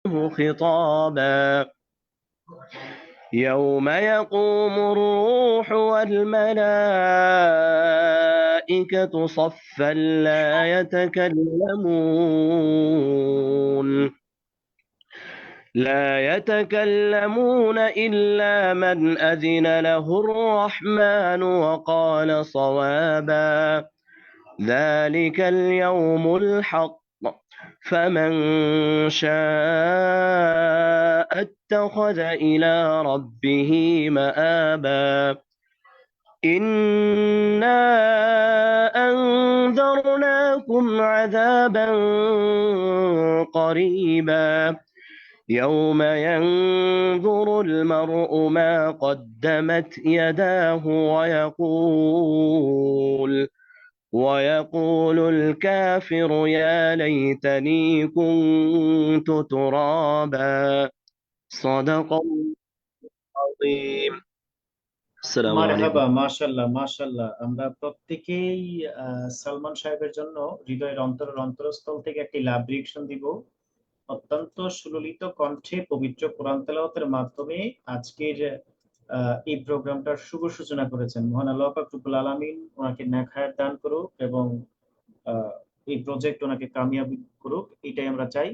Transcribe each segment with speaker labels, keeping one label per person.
Speaker 1: خطابا يوم يقوم الروح والملائكة صفا لا يتكلمون إلا من أذن له الرحمن وقال صوابا ذلك اليوم الحق فمن شاء اتخذ إلى ربه مآبا إنا أنذرناكم عذابا قريبا يوم ينظر المرء ما قدمت يداه ويقول الكافر يا ليتني كنت ترابا صدق الله العظيم السلام
Speaker 2: মারহাবা,
Speaker 1: عليكم
Speaker 2: মাশাল্লাহ মাশাল্লাহ। আমরা প্রত্যেকেই সালমান সাহেবের জন্য হৃদয়ের অন্তরস্থল থেকে একটি লাভ রিয়েকশন দিব। অত্যন্ত সুললিত কণ্ঠে পবিত্র কোরআন তেলাওয়াতের মাধ্যমে আজকের এই প্রোগ্রামটার শুভ সূচনা করেছেন। মহান আল্লাহ পাক রব্বুল আলামিন ওনাকে নেক হায়াত দান করুক এবং এই প্রজেক্ট ওনাকে কামিয়াবি করুক, এটাই আমরা চাই।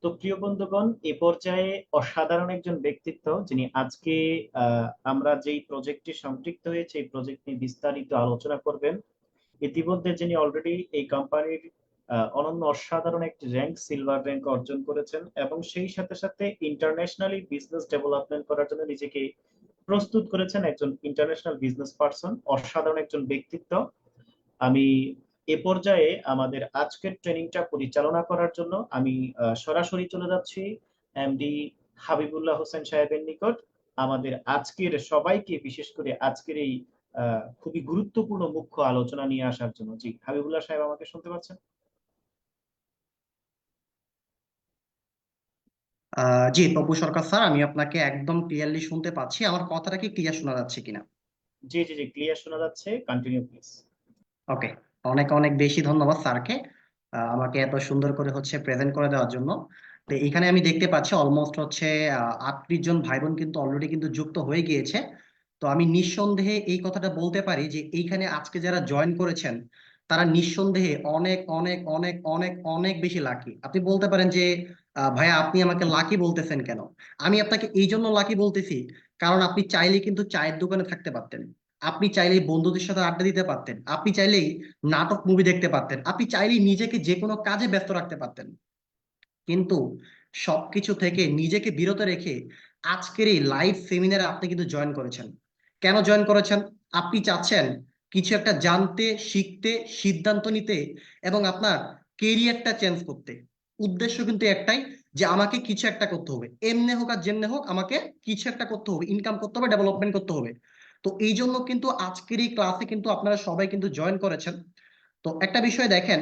Speaker 2: তো প্রিয় বন্ধুগণ, এ পর্যায়ে অসাধারণ একজন ব্যক্তিত্ব, যিনি আজকে আমরা যেই প্রজেক্টে সম্পৃক্ত হয়েছে এই প্রজেক্ট নিয়ে বিস্তারিত আলোচনা করবেন। ইতিমধ্যে যিনি অলরেডি এই কোম্পানির অনন্য অসাধারণ একটি র্যাঙ্ক, সিলভার র্যাঙ্ক অর্জন করেছেন এবং সেই সাথে সাথে ইন্টারন্যাশনালি বিজনেস ডেভেলপমেন্ট করার জন্য নিজেকে প্রস্তুত করেছেন। একজন ইন্টারন্যাশনাল বিজনেস পার্সন, অসাধারণ একজন ব্যক্তিত্ব। আমি এ পর্যায়ে আমাদের আজকের ট্রেনিংটা পরিচালনা করার জন্য আমি সরাসরি চলে যাচ্ছি এমডি হাবিবুল্লাহ হোসেন সাহেবের নিকট, আমাদের আজকের সবাইকে, বিশেষ করে আজকের এই খুবই গুরুত্বপূর্ণ মুখ্য আলোচনা নিয়ে আসার জন্য। জি হাবিবুল্লাহ সাহেব, আমাকে শুনতে পাচ্ছেন?
Speaker 3: জি তপু সরকার স্যার, আমি আপনাকে একদম ক্লিয়ারলি শুনতে পাচ্ছি। আমার কথাটা কি ক্লিয়ার শোনা যাচ্ছে কিনা?
Speaker 2: জি জি জি, ক্লিয়ার শোনা যাচ্ছে, কন্টিনিউ প্লিজ।
Speaker 3: ওকে, অনেক অনেক বেশি ধন্যবাদ স্যারকে আমাকে এত সুন্দর করে প্রেজেন্ট করে দেওয়ার জন্য। তো এখানে আমি দেখতে পাচ্ছি অলমোস্ট 38 জন ভাই বোন কিন্তু অলরেডি কিন্তু যুক্ত হয়ে গিয়েছে। তো আমি নিঃসন্দেহে এই কথাটা বলতে পারি যে এইখানে আজকে যারা জয়েন করেছেন তারা নিঃসন্দেহে অনেক অনেক অনেক অনেক অনেক বেশি লাকি। আপনি বলতে পারেন যে ভাইয়া আপনি আমাকে লাকি বলতেছেন কেন? আমি আপনাকে এই জন্য লাকি বলতেছি কারণ আপনি চাইলে কিন্তু চায়ের দোকানে থাকতে পারতেন, আপনি চাইলেই বন্ধুদের সাথে আড্ডা দিতে পারতেন, আপনি চাইলেই নাটক মুভি দেখতে পারতেন, আপনি চাইলেই নিজেকে যে কোনো কাজে ব্যস্ত রাখতে পারতেন। কিন্তু সবকিছু থেকে নিজেকে বিরত রেখে আজকের এই লাইভ সেমিনারে আপনি কিন্তু জয়েন করেছেন। কেন জয়েন করেছেন? আপনি চাচ্ছেন কিছু একটা জানতে, শিখতে, সিদ্ধান্ত নিতে এবং আপনার কেরিয়ারটা চেঞ্জ করতে। উদ্দেশ্য কিন্তু একটাই, যে আমাকে কিছু একটা করতে হবে, এমনি হোক আর যেমনি হোক আমাকে কিছু একটা করতে হবে, ইনকাম করতে হবে, ডেভেলপমেন্ট করতে হবে। তো এই জন্য কিন্তু আজকের এই ক্লাসে কিন্তু আপনারা সবাই কিন্তু জয়েন করেছেন। তো একটা বিষয় দেখেন,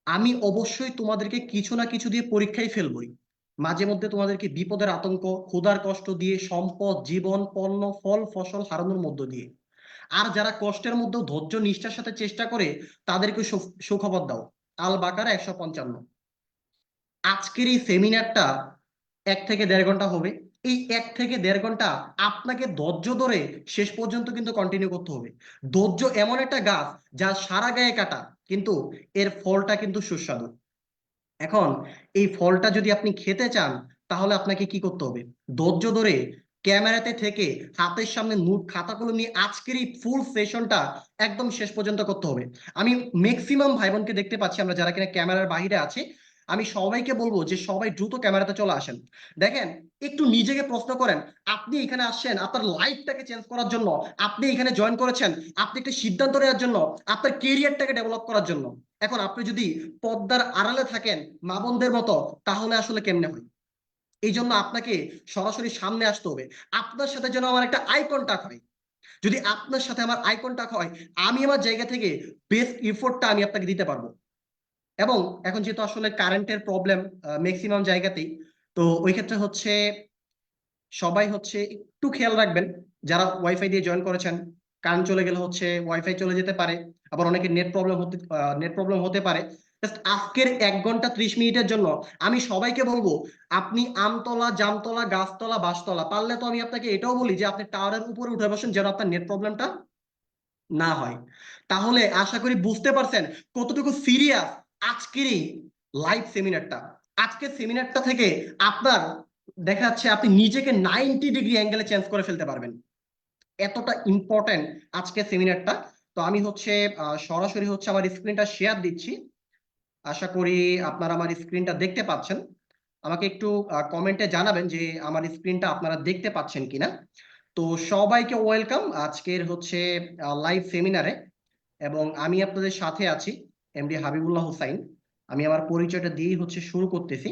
Speaker 3: আমি অবশ্যই তোমাদেরকে কিছু না কিছু দিয়ে পরীক্ষায় ফেলবই। মাঝে মধ্যে তোমাদেরকে বিপদের আতঙ্ক, ক্ষুধার কষ্ট দিয়ে, সম্পদ, জীবন, পণ্য, ফল, ফসল হারানোর মধ্য দিয়ে। আর যারা কষ্টের মধ্যেও ধৈর্য নিষ্ঠার সাথে চেষ্টা করে তাদেরকে সুখবর দাও। আল বাকারা 155। আজকের এই সেমিনারটা 1 থেকে 1.5 ঘন্টা হবে। এই 1 থেকে 1.5 ঘন্টা আপনাকে ধৈর্য ধরে শেষ পর্যন্ত কিন্তু কন্টিনিউ করতে হবে। ধৈর্য এমন একটা গাছ যা সারা গায়ে কাটা, কিন্তু এর ফলটা কিন্তু সুস্বাদু। এখন এই ফলটা যদি আপনি খেতে চান তাহলে আপনাকে কি করতে হবে? ধৈর্য ধরে ক্যামেরাতে থেকে হাতের সামনে নোট খাতা কলম নিয়ে আজকের এই ফুল সেশনটা একদম শেষ পর্যন্ত করতে হবে। আমি ম্যাক্সিমাম ভাই বোনকে দেখতে পাচ্ছি আমরা যারা কিনা ক্যামেরার বাইরে আছে, আমি সবাইকে বলবো যে সবাই দ্রুত ক্যামেরাতে চলে আসেন। দেখেন, একটু নিজেকে প্রশ্ন করেন, আপনি এখানে আসছেন আপনার লাইফটাকে চেঞ্জ করার জন্য, আপনি এখানে জয়েন করেছেন আপনি একটা সিদ্ধান্ত নেওয়ার জন্য, আপনার কেরিয়ারটাকে ডেভেলপ করার জন্য। এখন আপনি যদি পর্দার আড়ালে থাকেন মা বোনদের মতো, তাহলে আসলে কেমনে হয়? এই জন্য আপনাকে সরাসরি সামনে আসতে হবে। আপনার সাথে যেন আমার একটা আই কন্টাক্ট হয়। যদি আপনার সাথে আমার আই কন্টাক্ট হয়, আমি আমার জায়গা থেকে বেস্ট এফোর্টটা আমি আপনাকে দিতে পারবো। এবং এখন যেহেতু আসলে কারেন্টের প্রবলেম ম্যাক্সিমাম জায়গাতেই, তো ওই ক্ষেত্রে সবাই একটু খেয়াল রাখবেন। যারা ওয়াইফাই দিয়ে জয়েন করেছেন, কারেন্ট চলে গেলে ওয়াইফাই চলে যেতে পারে, আবার অনেকে নেট প্রবলেম হতে পারে। জাস্ট আজকের 1 ঘন্টা 30 মিনিটের জন্য আমি সবাইকে বলবো, আপনি আমতলা, জামতলা, গাছতলা, বাঁশতলা, পারলে তো আমি আপনাকে এটাও বলি যে আপনি টাওয়ারের উপরে উঠে বসেন, যেন আপনার নেট প্রবলেমটা না হয়। তাহলে আশা করি বুঝতে পারছেন কতটুকু সিরিয়াস আজকের এই লাইভ সেমিনারটা। আজকের সেমিনারটা থেকে আপনার দেখা যাচ্ছে আপনি নিজেকে 90 ডিগ্রি অ্যাঙ্গেলে চেঞ্জ করে ফেলতে পারবেন, এতটা ইম্পর্টেন্ট আজকের সেমিনারটা। তো আমি হচ্ছে সরাসরি হচ্ছে আমার স্ক্রিনটা শেয়ার দিচ্ছি। আশা করি আপনারা আমার স্ক্রিনটা দেখতে পাচ্ছেন। আমাকে একটু কমেন্টে জানাবেন যে আমার স্ক্রিনটা আপনারা দেখতে পাচ্ছেন কিনা। তো সবাইকে ওয়েলকাম আজকের হচ্ছে লাইভ সেমিনারে, এবং আমি আপনাদের সাথে আছি এমডি হাবিবুল্লাহ হুসাইন। আমি আমার পরিচয়টা দিয়েই হচ্ছে শুরু করতেছি।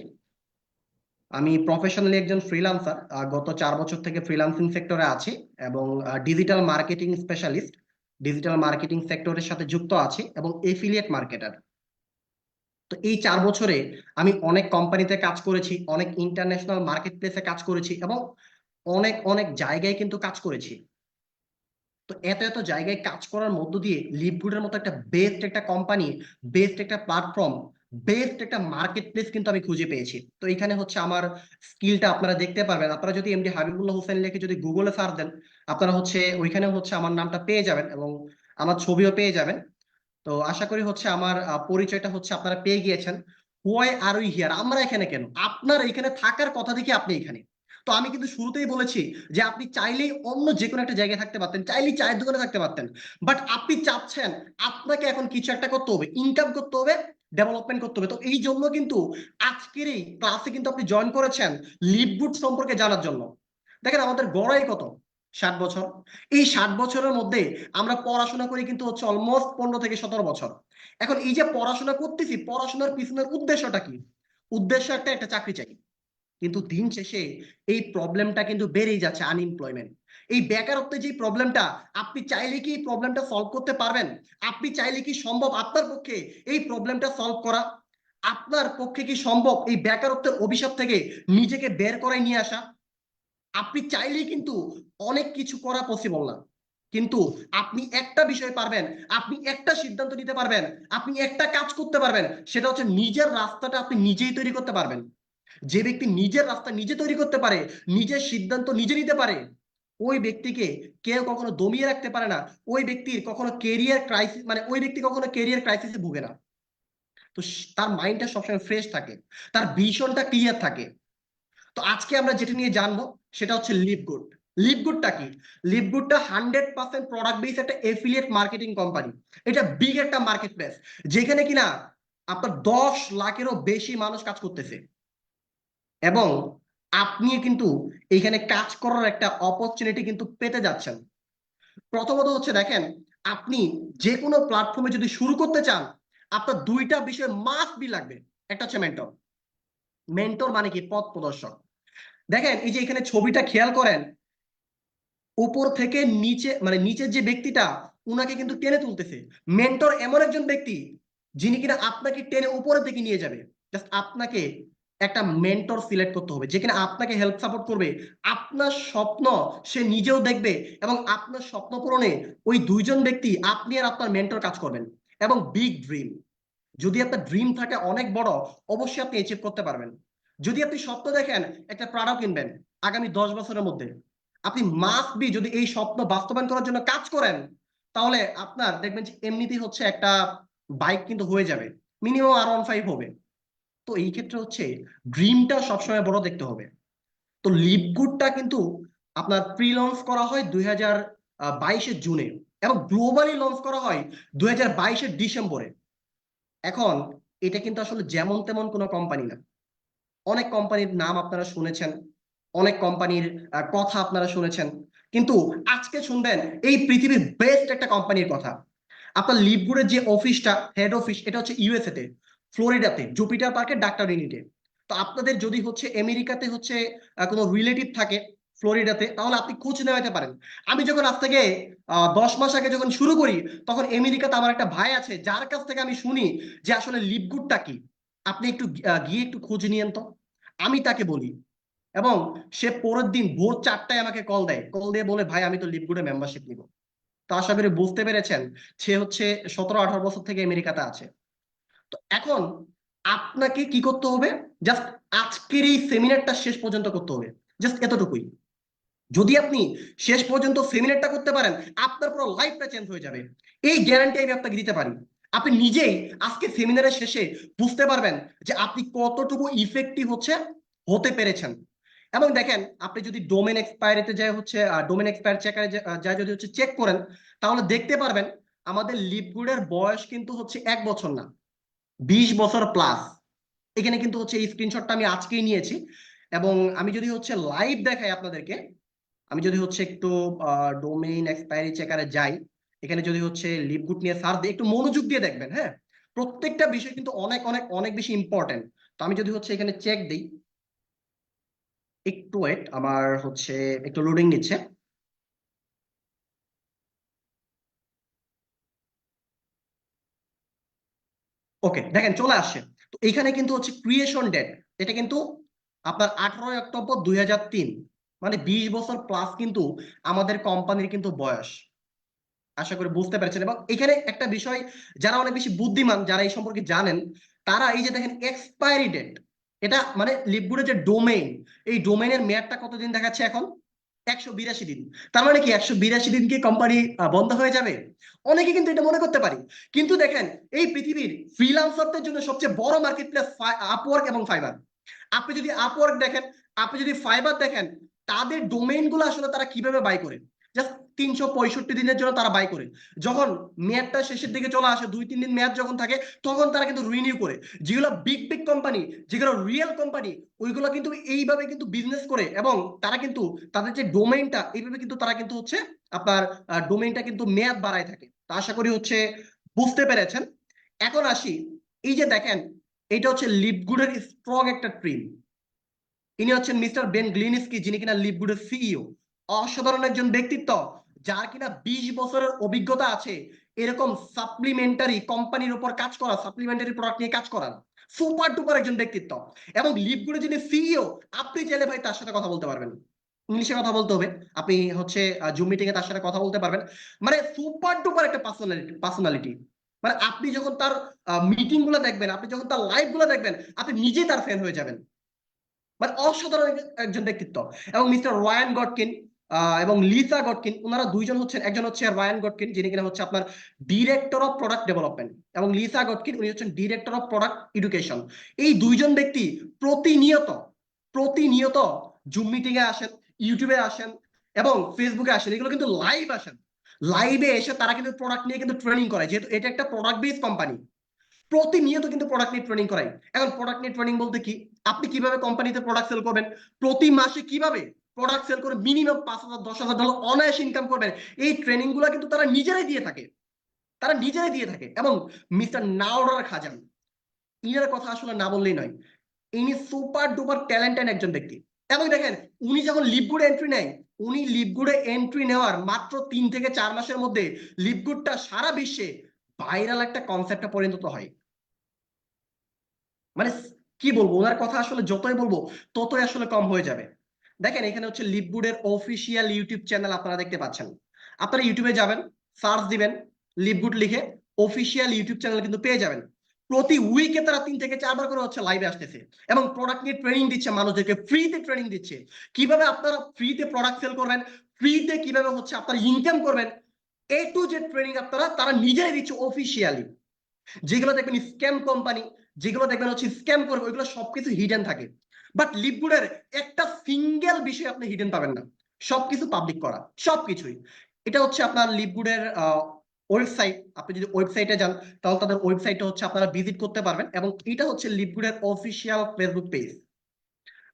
Speaker 3: আমি প্রফেশনালি একজন ফ্রিল্যান্সার, গত 4 বছর থেকে ফ্রিল্যান্সিং সেক্টরে আছি, এবং digital marketing specialist, digital marketing সেক্টরের সাথে যুক্ত আছি, এবং এফিলিয়েট মার্কেটার। তো এই 4 বছরে আমি অনেক কোম্পানিতে কাজ করেছি, অনেক ইন্টারন্যাশনাল মার্কেট প্লেসে কাজ করেছি, এবং অনেক অনেক জায়গায় কিন্তু কাজ করেছি। তো এত এত জায়গায় কাজ করার মধ্য দিয়ে লিভগুডের মতো একটা বেস্ট একটা কোম্পানি, বেস্ট একটা প্ল্যাটফর্ম, বেস্ট একটা মার্কেট প্লেস কিন্তু আমি খুঁজে পেয়েছি। তো এখানে হচ্ছে আমার স্কিলটা আপনারা দেখতে পারবেন। আপনারা যদি এমডি হাবিবুল্লাহ হোসেন লিখে যদি গুগলে সার্চ দেন, আপনারা হচ্ছে ওইখানে হচ্ছে আমার নামটা পেয়ে যাবেন, এবং আমার ছবিও পেয়ে যাবেন। তো আশা করি হচ্ছে আমার পরিচয়টা হচ্ছে আপনারা পেয়ে গিয়েছেন। হোয়াই আর উই হিয়ার, আমরা এখানে কেন, আপনার এখানে থাকার কথা দেখি আপনি এখানে। তো আমি কিন্তু শুরুতেই বলেছি যে আপনি চাইলেই অন্য যে কোনো একটা জায়গায় থাকতে পারতেন, চাইলেই চায়ের দোকানে থাকতে পারতেন, বাট আপনি চাচ্ছেন আপনাকে এখন কিছু একটা করতে হবে, ইনকাম করতে হবে, ডেভেলপমেন্ট করতে হবে। তো এই জন্য কিন্তু আজকের এই ক্লাসে কিন্তু আপনি জয়েন করেছেন লিভগুড সম্পর্কে জানার জন্য। দেখেন আমাদের গড়াই কত, 60 বছর। এই 60 বছরের মধ্যে আমরা পড়াশোনা করি কিন্তু হচ্ছে অলমোস্ট 15 থেকে 17 বছর। এখন এই যে পড়াশোনা করতেছি, পড়াশোনার পিছনের উদ্দেশ্যটা কি? উদ্দেশ্য একটা, একটা চাকরি চাই। কিন্তু দিন শেষে এই প্রবলেমটা কিন্তু বেড়েই যাচ্ছে, আনএমপ্লয়মেন্ট, এই বেকারত্বের যে প্রবলেমটা। আপনি চাইলে কি এই প্রবলেমটা সলভ করতে পারবেন? আপনি চাইলে কি সম্ভব আপনার পক্ষে এই প্রবলেমটা সলভ করা? আপনার পক্ষে কি সম্ভব এই বেকারত্বের অভিশাপ থেকে নিজেকে বের করায় নিয়ে আসা? আপনি চাইলেই কিন্তু অনেক কিছু করা পসিবল না, কিন্তু আপনি একটা বিষয় পারবেন, আপনি একটা সিদ্ধান্ত নিতে পারবেন, আপনি একটা কাজ করতে পারবেন, সেটা হচ্ছে নিজের রাস্তাটা আপনি নিজেই তৈরি করতে পারবেন। যে ব্যক্তি নিজের রাস্তা নিজে তৈরি করতে পারে, নিজের সিদ্ধান্ত নিজে নিতে পারে, ওই ব্যক্তিকে কেউ কখনো দমিয়ে রাখতে পারে না। ওই ব্যক্তির কখনো কেরিয়ার ক্রাইসিস, মানে ওই ব্যক্তি কখনো কেরিয়ার ক্রাইসিসে ভুগে না। তো তার মাইন্ডটা সবসময় ফ্রেশ থাকে, তার ভিশনটা ক্লিয়ার থাকে। তো আজকে আমরা যেটা নিয়ে জানবো সেটা হচ্ছে লিভগুড। লিভগুডটা কি? লিভগুডটা 100% প্রোডাক্ট বেস একটা এফিলিয়েট মার্কেটিং কোম্পানি। এটা বিগ একটা মার্কেট প্লেস, যেখানে কিনা আপনার 10 লাখেরও বেশি মানুষ কাজ করতেছে, এবং আপনি কিন্তু এখানে কাজ করার একটা অপরচুনিটি কিন্তু পেতে যাচ্ছেন। প্রথমত হচ্ছে দেখেন, আপনি যে কোনো প্ল্যাটফর্মে যদি শুরু করতে চান, আপনার দুইটা বিষয় মাস্ট বি লাগবে। একটা হচ্ছে মেন্টর। মেন্টর মানে কি? পথ প্রদর্শক। দেখেন এই যে এখানে ছবিটা খেয়াল করেন, উপর থেকে নিচে, মানে নিচের যে ব্যক্তিটা, উনাকে কিন্তু টেনে তুলতেছে। মেন্টর এমন একজন ব্যক্তি যিনি কিনা আপনাকে টেনে উপরের দিকে নিয়ে যাবে। জাস্ট আপনাকে একটা মেন্টর সিলেক্ট করতে হবে, যেখানে আপনাকে হেল্প সাপোর্ট করবে। আপনার স্বপ্ন সে নিজেও দেখবে, এবং আপনার স্বপ্ন পূরণে ওই দুইজন ব্যক্তি, আপনি আর আপনার মেন্টর কাজ করবেন। এবং বিগ ড্রিম, যদি আপনার ড্রিম থাকে অনেক বড়, অবশ্যই আপনি অ্যাচিভ করতে পারবেন। যদি আপনি স্বপ্ন দেখেন একটা প্রোডাক্ট কিনবেন আগামী 10 বছরের মধ্যে, আপনি মাস্ট বি, যদি এই স্বপ্ন বাস্তবায়ন করার জন্য কাজ করেন, তাহলে আপনার দেখবেন যে এমনিতেই হচ্ছে একটা বাইক কিন্তু হয়ে যাবে, মিনিমাম R15 হবে। তো এই ক্ষেত্রে হচ্ছে ড্রিমটা সবসময় বড় দেখতে হবে। তো লিভগুডটা কিন্তু আপনার প্রি লঞ্চ করা হয় 2022-এর জুনে, এবং গ্লোবালি লঞ্চ করা হয় 2022-এর ডিসেম্বরে। এখন এটা কিন্তু আসলে যেমন তেমন কোনো কোম্পানি না। অনেক কোম্পানির নাম আপনারা শুনেছেন, অনেক কোম্পানির কথা আপনারা শুনেছেন, কিন্তু আজকে শুনবেন এই পৃথিবীর বেস্ট একটা কোম্পানির কথা। আপনার লিভগুডের যে অফিসটা, হেড অফিস, এটা হচ্ছে ইউএসএ তে, ফ্লোরিডাতে, জুপিটার পার্কের ডাক্তার ইউনিটে। তো আপনাদের যদি হচ্ছে আমেরিকাতে হচ্ছে কোনো রিলেটিভ থাকে ফ্লোরিডাতে, তাহলে আপনি খোঁজ নেওয়াতে পারেন। আমি যখন আজ থেকে 10 মাস আগে যখন শুরু করি, তখন আমেরিকাতে আমার একটা ভাই আছে, যার কাছ থেকে আমি শুনি যে আসলে লিভগুডটা কি। আপনি একটু গিয়ে একটু খোঁজ নিয়েন তো, আমি তাকে বলি। এবং সে পরের দিন ভোর 4টায় আমাকে কল দেয়, কল দিয়ে বলে, ভাই আমি তো লিভগুডে মেম্বারশিপ নিব। তো আশা করি বুঝতে পেরেছেন, সে হচ্ছে 17-18 বছর থেকে আমেরিকাতে আছে। তো এখন আপনাকে কি করতে হবে, জাস্ট আজকের এই সেমিনারটা শেষ পর্যন্ত করতে হবে, জাস্ট এতটুকুই। যদি আপনি শেষ পর্যন্ত সেমিনারটা করতে পারেন, আপনার পুরো লাইফটা চেঞ্জ হয়ে যাবে, এই গ্যারান্টি আমি আপনাকে দিতে পারি। আপনি নিজেই আজকে সেমিনারের শেষে বুঝতে পারবেন যে আপনি কতটুকু ইফেক্টিভ হতে পেরেছেন। এবং দেখেন, আপনি যদি ডোমেন এক্সপায়ারিতে যায় ডোমেন এক্সপায়ার চেকারে যায় যদি চেক করেন, তাহলে দেখতে পারবেন আমাদের লিপগুডের বয়স কিন্তু 1 বছর না, 20 বছর প্লাস। এখানে কিন্তু এই স্ক্রিনশটটা আমি আজকেই নিয়েছি। এবং আমি যদি লাইভ দেখাই আপনাদেরকে, আমি যদি একটু ডোমেইন এক্সপায়ারি চেকারে যাই, এখানে যদি লিপগুড নিয়ে সার্চ দিই, একটু মনোযোগ দিয়ে দেখবেন। হ্যাঁ, প্রত্যেকটা বিষয় কিন্তু অনেক অনেক অনেক বেশি ইম্পর্টেন্ট। তো আমি যদি এখানে চেক দিই, একটু ওয়েট, আমার একটু লোডিং নিচ্ছে। ওকে, দেখেন চলে আসছে। তো এখানে কিন্তু ক্রিয়েশন ডেট, এটা কিন্তু আপনার 18 অক্টোবর 2003, মানে 20 বছর প্লাস কিন্তু আমাদের কোম্পানির কিন্তু বয়স। আশা করি বুঝতে পেরেছেন। এবং এখানে একটা বিষয়, যারা অনেক বেশি বুদ্ধিমান, যারা এই সম্পর্কে জানেন, তারা এই যে দেখেন এক্সপায়ারি ডেট, এটা মানে লিপগুডের যে ডোমেইন, এই ডোমেইনের মেয়াদটা কতদিন দেখাচ্ছে এখন? 182 দিন। তার মানে কি 182 দিন কি কোম্পানি বন্ধ হয়ে যাবে? অনেকে কিন্তু এটা মনে করতে পারি। কিন্তু দেখেন, এই পৃথিবীর ফ্রিল্যান্সারদের জন্য সবচেয়ে বড় মার্কেট প্লেস আপওয়ার্ক এবং ফাইবার। আপনি যদি আপওয়ার্ক দেখেন, আপনি যদি ফাইবার দেখেন, তাদের ডোমেইন গুলো আসলে তারা কিভাবে বাই করে, জাস্ট 365 দিনের জন্য তারা বাই করে। যখন মেয়াদটা শেষের দিকে চলে আসে, 2-3 দিন মেয়াদ যখন থাকে, তখন তারা কিন্তু রিনিউ করে। যেগুলো বিগ বিগ কোম্পানি, যেগুলো রিয়েল কোম্পানি, ওইগুলো কিন্তু এইভাবে কিন্তু বিজনেস করে। এবং তারা কিন্তু তাদের যে ডোমেইনটা, এইভাবে কিন্তু তারা কিন্তু আপনার ডোমেইনটা কিন্তু মেয়াদ বাড়ায় থাকে। তা আশা করি বুঝতে পেরেছেন। এখন আসি, এই যে দেখেন, এটা লিপগুডের স্ট্রং একটা ট্রিম। ইনি মিস্টার বেন গ্লিনস্কি, যিনি কিনা লিপগুডের সিইও। অসাধারণ একজন ব্যক্তিত্ব, যার কিনা 20 বছরের অভিজ্ঞতা আছে এরকম সাপ্লিমেন্টারি কোম্পানির উপর কাজ করা, সাপ্লিমেন্টারি প্রোডাক্ট নিয়ে কাজ করার। সুপার ডুপার একজন ব্যক্তিত্ব। এবং লিপগুডের যিনি সিইও, আপনি চাইলে ভাই তার সাথে কথা বলতে পারবেন, ইংলিশে কথা বলতে হবে। আপনি জুম মিটিং এ তার সাথে কথা বলতে পারবেন। মানে সুপার ডুপার একটা পার্সোনালিটি। মানে আপনি যখন তার মিটিং গুলো দেখবেন, আপনি যখন তার লাইভ গুলো দেখবেন, আপনি নিজেই তার ফ্যান হয়ে যাবেন। মানে অসাধারণ একজন ব্যক্তিত্ব। এবং মিস্টার রায়ান গটকিন এবং লিসা গটকিন, ওনারা দুইজন একজন রায়ান গটকিন, যিনি কিনা আপনার ডিরেক্টর অফ প্রোডাক্ট ডেভেলপমেন্ট, এবং লিসা গটকিন উনি ডিরেক্টর অফ প্রোডাক্ট এডুকেশন। এই দুইজন ব্যক্তি প্রতিনিয়ত প্রতিনিয়ত জুম মিটিং এ আসেন, ইউটিউবে আসেন এবং ফেসবুকে আসেন। এগুলো কিন্তু লাইভ আসেন। লাইভে এসে তারা কিন্তু প্রোডাক্ট নিয়ে কিন্তু ট্রেনিং করে, যেহেতু এটা একটা প্রোডাক্ট বেস কোম্পানি। প্রতিনিয়ত কিন্তু প্রোডাক্ট নিয়ে ট্রেনিং করাই। এখন প্রোডাক্ট নিয়ে ট্রেনিং বলতে কি, আপনি কিভাবে কোম্পানিতে প্রোডাক্ট সেল করবেন, প্রতি মাসে কিভাবে প্রোডাক্ট সেল করে মিনিমাম $5,000-10,000 অনায়াসে ইনকাম করবেন, এই ট্রেনিং গুলো কিন্তু তারা নিজেরাই দিয়ে থাকে। এবং মিস্টার নাওরার খাজান, ইনার কথা আসলে না বললেই নয়। ইনি সুপার ডুপার ট্যালেন্টেড একজন ব্যক্তি। এবং দেখেন, উনি যখন লিপগুডে এন্ট্রি নেয়, উনি লিপগুডে এন্ট্রি নেওয়ার মাত্র 3 থেকে 4 মাসের মধ্যে লিপগুডটা সারা বিশ্বে ভাইরাল একটা কনসেপ্টে পরিণত হয়। মানে কি বলবো, ওনার কথা আসলে যতই বলবো ততই আসলে কম হয়ে যাবে। দেখেন, এখানে লিপগুডের অফিসিয়াল ইউটিউব চ্যানেল আপনারা দেখতে পাচ্ছেন। আপনারা ইউটিউবে যাবেন, সার্চ দিবেন লিপগুড লিখে, অফিসিয়াল ইউটিউব চ্যানেল কিন্তু পেয়ে যাবেন। প্রতি উইকে তারা 3 থেকে 4 বার করে লাইভে আসতেছে এবং প্রোডাক্ট নিয়ে ট্রেনিং দিচ্ছে, মানুষদেরকে ফ্রিতে ট্রেনিং দিচ্ছে কিভাবে আপনারা ফ্রিতে প্রোডাক্ট সেল করবেন, ফ্রিতে কিভাবে আপনারা ইনকাম করবেন। এ টু জেড ট্রেনিং আপনারা তারা নিজেরাই দিচ্ছে অফিসিয়ালি। যেগুলো দেখবেন স্ক্যাম কোম্পানি, যেগুলো দেখবেন স্ক্যাম করবে, ওইগুলো সবকিছু হিডেন থাকে। বাট লিপগুডের একটা সিঙ্গেল বিষয় আপনি হিডেন পাবেন না, সবকিছু পাবলিক করা, সবকিছুই। এটা আপনার লিপগুডের ওয়েবসাইট। আপনি যদি ওয়েবসাইটে যান, তাহলে তাদের ওয়েবসাইটে আপনারা ভিজিট করতে পারবেন। এবং এটা লিপগুডের অফিসিয়াল ফেসবুক পেজ।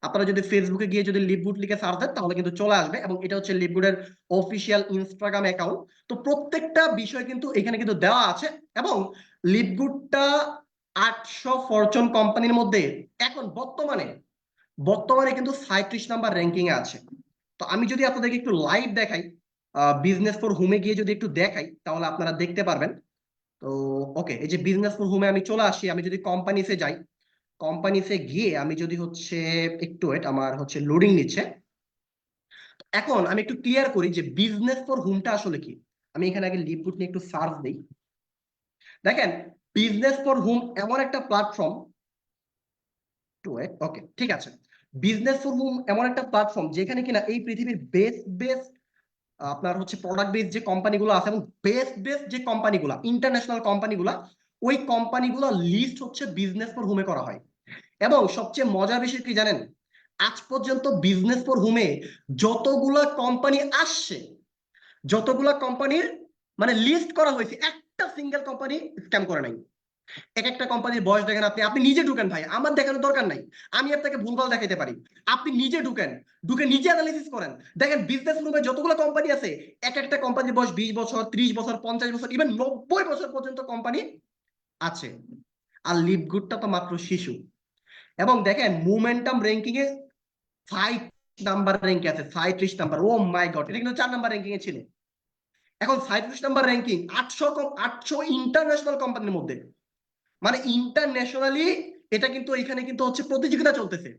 Speaker 3: আপনারা যদি ফেসবুকে গিয়ে যদি লিপগুড লিখে সার্চ দেন, তাহলে কিন্তু চলে আসবে। এবং এটা লিপগুডের অফিসিয়াল ইনস্টাগ্রাম অ্যাকাউন্ট। তো প্রত্যেকটা বিষয় কিন্তু এখানে কিন্তু দেওয়া আছে। এবং লিপগুডটা 800 ফরচুন কোম্পানির মধ্যে এখন বর্তমানে কিন্তু 37 নাম্বার র্যাঙ্কিং এ আছে। তো আমি যদি আপনাদেরকে একটু লাইভ দেখাই, বিজনেস ফর হোমে গিয়ে যদি একটু দেখাই, তাহলে আপনারা দেখতে পারবেন। তো ওকে, এই যে বিজনেস ফর হোমে আমি চলে আসি। আমি যদি কোম্পানিসে যাই, কোম্পানিসে গিয়ে আমি যদি একটু ওয়েট, আমার লোডিং নিচ্ছে। এখন আমি একটু ক্লিয়ার করি যে বিজনেস ফর হোমটা আসলে কি। আমি এখানে আগে লিপগুড নিয়ে একটু সার্চ দিই। দেখেন, বিজনেস ফর হোম এমন একটা প্ল্যাটফর্ম, ওকে ঠিক আছে, বিজনেস ফর হোম এমন একটা প্ল্যাটফর্ম যেখানে কিনা এই পৃথিবীর বেস্ট বেস্ট আপনার হচ্ছে প্রোডাক্ট বেস যে কোম্পানিগুলো আছে এবং বেস্ট বেস্ট যে কোম্পানিগুলো ইন্টারন্যাশনাল কোম্পানিগুলো, ওই কোম্পানিগুলো লিস্ট হচ্ছে বিজনেস ফর হোমে করা হয়। এবং সবচেয়ে মজার বিষয় কি জানেন, আজ পর্যন্ত বিজনেস ফর হোমে যতগুলা কোম্পানি আসছে, যতগুলা কোম্পানির মানে লিস্ট করা হয়েছে, একটা সিঙ্গেল কোম্পানি স্ক্যাম করে নাই। এক একটা কোম্পানির বয়স দেখেন, আপনি নিজে ঢুকেন ভাই, আমার দেখানোর দরকার নাই, আমি আপনাকে ভুলভাল দেখাইতে পারি, আপনি নিজে ঢুকেন, ঢুকে নিজে অ্যানালিসিস করেন, দেখেন বিজনেস রুমে যতগুলো কোম্পানি আছে, এক একটা কোম্পানির বয়স 20 বছর, 30 বছর, 50 বছর, ইভেন 90 বছর পর্যন্ত কোম্পানি আছে। আর লিভগুডটা তো মাত্র শিশু। এবং দেখেন মোমেন্টাম র্যাঙ্কিং এ 5 নাম্বার র্যাঙ্কে আছে, 35 নাম্বার। ও মাই গড, এটা কিন্তু 4 নাম্বার র্যাঙ্কিং এ ছিল। এখন 35 নাম্বার র্যাঙ্কিং 800 ইন্টারন্যাশনাল কোম্পানির মধ্যে, মানে ইন্টারন্যাশনালি এটা কিন্তু এখানে কিন্তু হচ্ছে প্রতিযোগিতা চলতেছে।